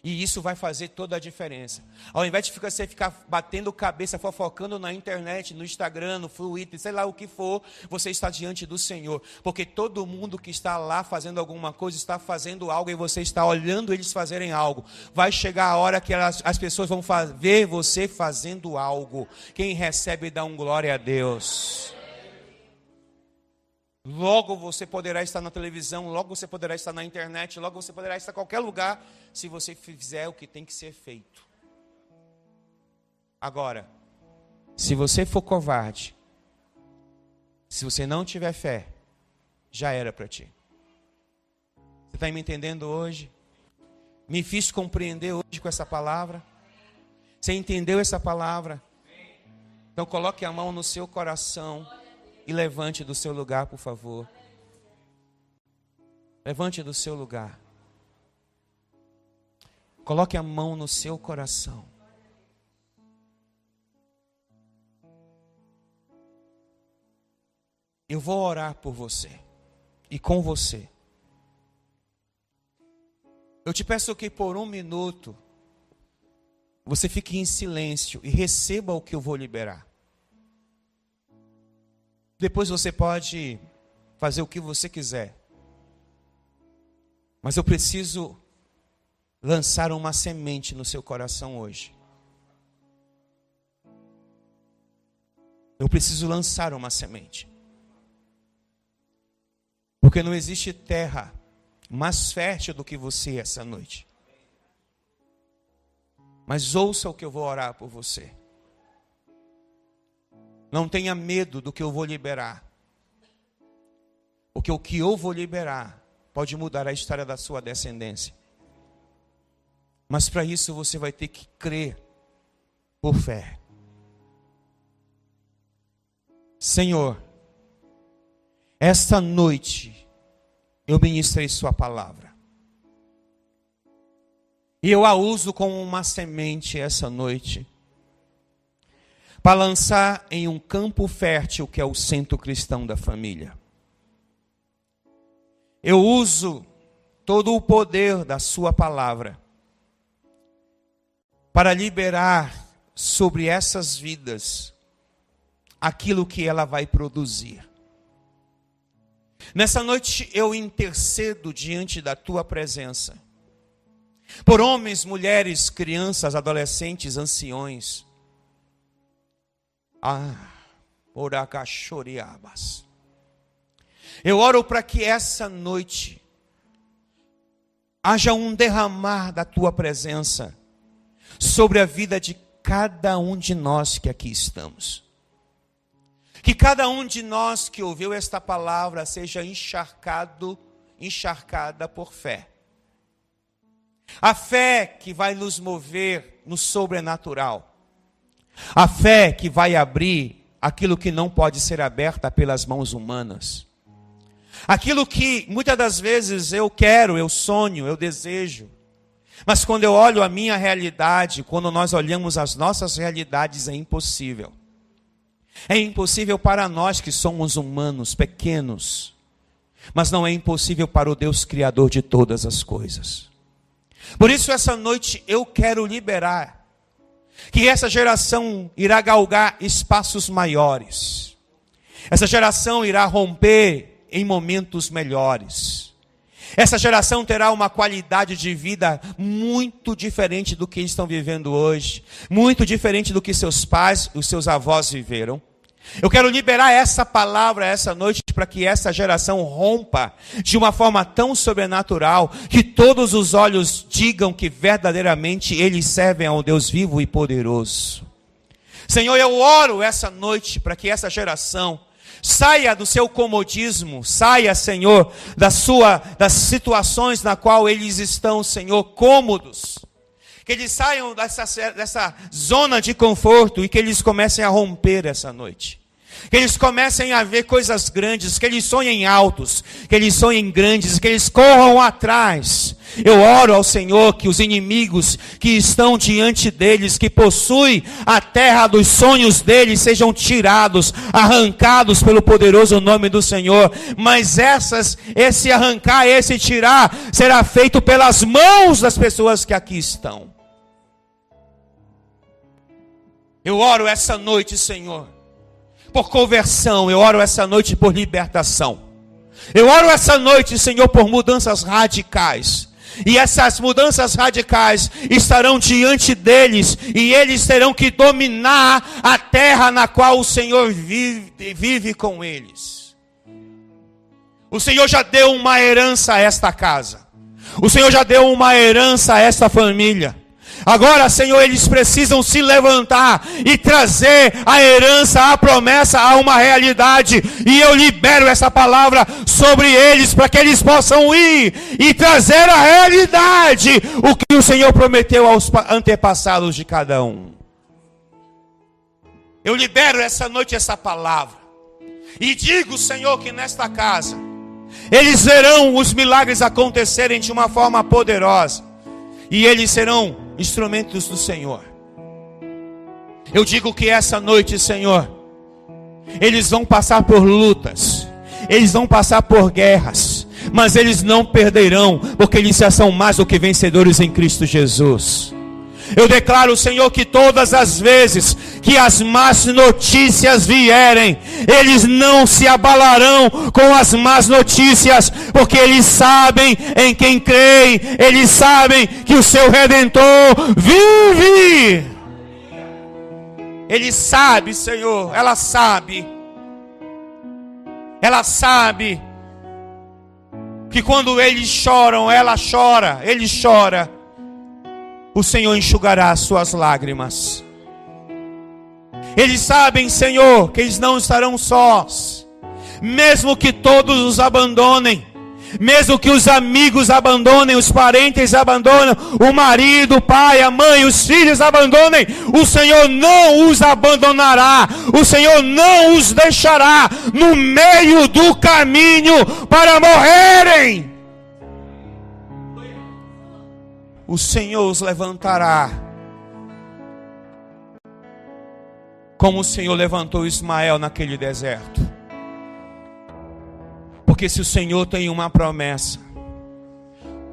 E isso vai fazer toda a diferença. Ao invés de você ficar batendo cabeça, fofocando na internet, no Instagram, no Twitter, sei lá o que for, você está diante do Senhor. Porque todo mundo que está lá fazendo alguma coisa, está fazendo algo e você está olhando eles fazerem algo. Vai chegar a hora que as pessoas vão ver você fazendo algo. Quem recebe dá um glória a Deus. Logo você poderá estar na televisão, logo você poderá estar na internet, logo você poderá estar em qualquer lugar, se você fizer o que tem que ser feito. Agora, se você for covarde, se você não tiver fé, já era para ti. Você está me entendendo hoje? Me fiz compreender hoje com essa palavra? Você entendeu essa palavra? Então coloque a mão no seu coração. E levante do seu lugar, por favor. Levante do seu lugar. Coloque a mão no seu coração. Eu vou orar por você e com você. Eu te peço que por 1 minuto você fique em silêncio e receba o que eu vou liberar. Depois você pode fazer o que você quiser. Mas eu preciso lançar uma semente no seu coração hoje. Eu preciso lançar uma semente. Porque não existe terra mais fértil do que você essa noite. Mas ouça o que eu vou orar por você. Não tenha medo do que eu vou liberar. Porque o que eu vou liberar pode mudar a história da sua descendência. Mas para isso você vai ter que crer por fé. Senhor, esta noite eu ministrei sua palavra. E eu a uso como uma semente essa noite, para lançar em um campo fértil que é o Centro Cristão da Família. Eu uso todo o poder da sua palavra para liberar sobre essas vidas aquilo que ela vai produzir. Nessa noite eu intercedo diante da tua presença por homens, mulheres, crianças, adolescentes, anciões. Oracachoriabas. Eu oro para que essa noite haja um derramar da tua presença sobre a vida de cada um de nós que aqui estamos. Que cada um de nós que ouviu esta palavra seja encharcada por fé. A fé que vai nos mover no sobrenatural. A fé que vai abrir aquilo que não pode ser aberto pelas mãos humanas. Aquilo que muitas das vezes eu quero, eu sonho, eu desejo. Mas quando eu olho a minha realidade, quando nós olhamos as nossas realidades, é impossível. É impossível para nós que somos humanos, pequenos. Mas não é impossível para o Deus Criador de todas as coisas. Por isso essa noite eu quero liberar que essa geração irá galgar espaços maiores. Essa geração irá romper em momentos melhores. Essa geração terá uma qualidade de vida muito diferente do que estão vivendo hoje. Muito diferente do que seus pais, os seus avós viveram. Eu quero liberar essa palavra essa noite para que essa geração rompa de uma forma tão sobrenatural que todos os olhos digam que verdadeiramente eles servem ao Deus vivo e poderoso. Senhor, eu oro essa noite para que essa geração saia do seu comodismo, saia, Senhor, das situações na qual eles estão, Senhor, cômodos. Que eles saiam dessa zona de conforto e que eles comecem a romper essa noite. Que eles comecem a ver coisas grandes, que eles sonhem altos, que eles sonhem grandes, que eles corram atrás. Eu oro ao Senhor que os inimigos que estão diante deles, que possuem a terra dos sonhos deles, sejam tirados, arrancados pelo poderoso nome do Senhor. Mas esse arrancar, esse tirar, será feito pelas mãos das pessoas que aqui estão. Eu oro essa noite, Senhor, por conversão. Eu oro essa noite por libertação. Eu oro essa noite, Senhor, por mudanças radicais. E essas mudanças radicais estarão diante deles. E eles terão que dominar a terra na qual o Senhor vive com eles. O Senhor já deu uma herança a esta casa. O Senhor já deu uma herança a esta família. Agora, Senhor, eles precisam se levantar e trazer a herança, a promessa a uma realidade. E eu libero essa palavra sobre eles para que eles possam ir e trazer a realidade, o que o Senhor prometeu aos antepassados de cada um. Eu libero essa noite essa palavra. E digo, Senhor, que nesta casa eles verão os milagres acontecerem de uma forma poderosa. E eles serão instrumentos do Senhor. Eu digo que essa noite, Senhor, eles vão passar por lutas, eles vão passar por guerras, mas eles não perderão, porque eles já são mais do que vencedores em Cristo Jesus. Eu declaro, Senhor, que todas as vezes que as más notícias vierem, eles não se abalarão com as más notícias, porque eles sabem em quem creem, eles sabem que o seu Redentor vive. Ele sabe, Senhor, ela sabe que quando eles choram, ela chora, ele chora. O Senhor enxugará as suas lágrimas. Eles sabem, Senhor, que eles não estarão sós. Mesmo que todos os abandonem, mesmo que os amigos abandonem, os parentes abandonem, o marido, o pai, a mãe, os filhos abandonem, o Senhor não os abandonará, o Senhor não os deixará no meio do caminho para morrerem. O Senhor os levantará, como o Senhor levantou Ismael naquele deserto. Porque se o Senhor tem uma promessa,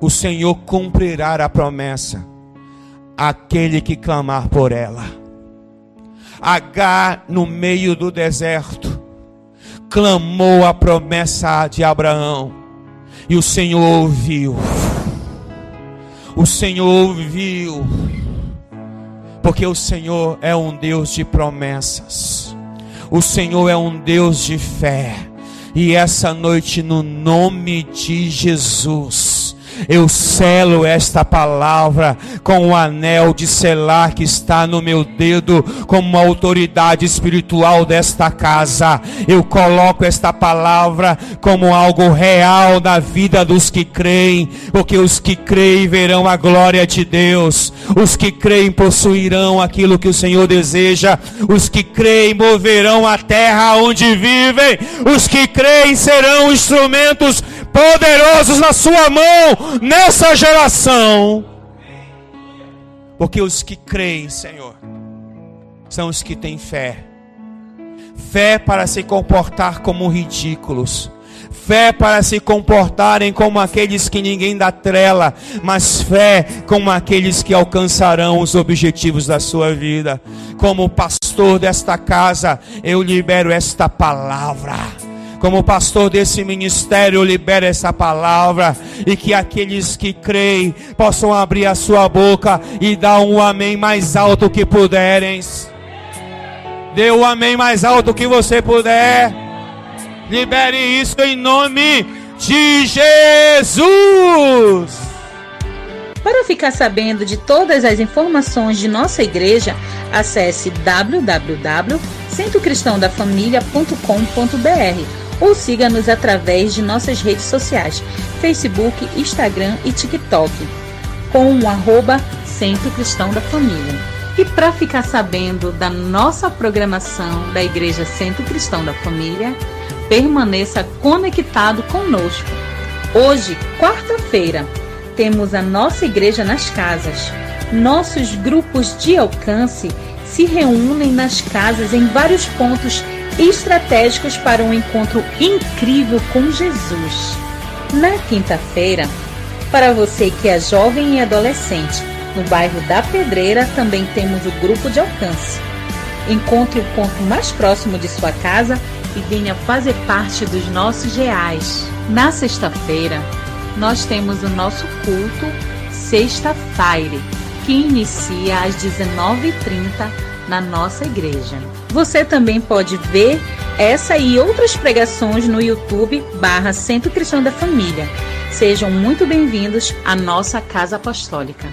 o Senhor cumprirá a promessa, aquele que clamar por ela. Agar, no meio do deserto, clamou a promessa de Abraão, e o Senhor ouviu. O Senhor ouviu, porque o Senhor é um Deus de promessas, o Senhor é um Deus de fé. E essa noite, no nome de Jesus, eu selo esta palavra com o anel de selar que está no meu dedo, como autoridade espiritual desta casa. Eu coloco esta palavra como algo real na vida dos que creem, porque os que creem verão a glória de Deus, os que creem possuirão aquilo que o Senhor deseja, os que creem moverão a terra onde vivem, os que creem serão instrumentos poderosos na sua mão nessa geração. Porque os que creem, Senhor, são os que têm fé. Fé para se comportar como ridículos. Fé para se comportarem como aqueles que ninguém dá trela, mas fé como aqueles que alcançarão os objetivos da sua vida. Como pastor desta casa, eu libero esta palavra. Como pastor desse ministério, eu libero essa palavra, e que aqueles que creem possam abrir a sua boca e dar um amém mais alto que puderem. Dê o amém mais alto que você puder. Libere isso em nome de Jesus. Para ficar sabendo de todas as informações de nossa igreja, acesse www.centrocristãodafamilia.com.br ou siga-nos através de nossas redes sociais, Facebook, Instagram e TikTok, com o @Centro Cristão da Família. E para ficar sabendo da nossa programação da Igreja Centro Cristão da Família, permaneça conectado conosco. Hoje, quarta-feira, temos a nossa igreja nas casas. Nossos grupos de alcance se reúnem nas casas em vários pontos estratégicos para um encontro incrível com Jesus. Na quinta-feira, para você que é jovem e adolescente, no bairro da Pedreira também temos o grupo de alcance. Encontre o ponto mais próximo de sua casa e venha fazer parte dos nossos reais. Na sexta-feira, nós temos o nosso culto Sexta-feira, que inicia às 19h30 na nossa igreja. Você também pode ver essa e outras pregações no YouTube /Centro Cristão da Família. Sejam muito bem-vindos à nossa Casa Apostólica.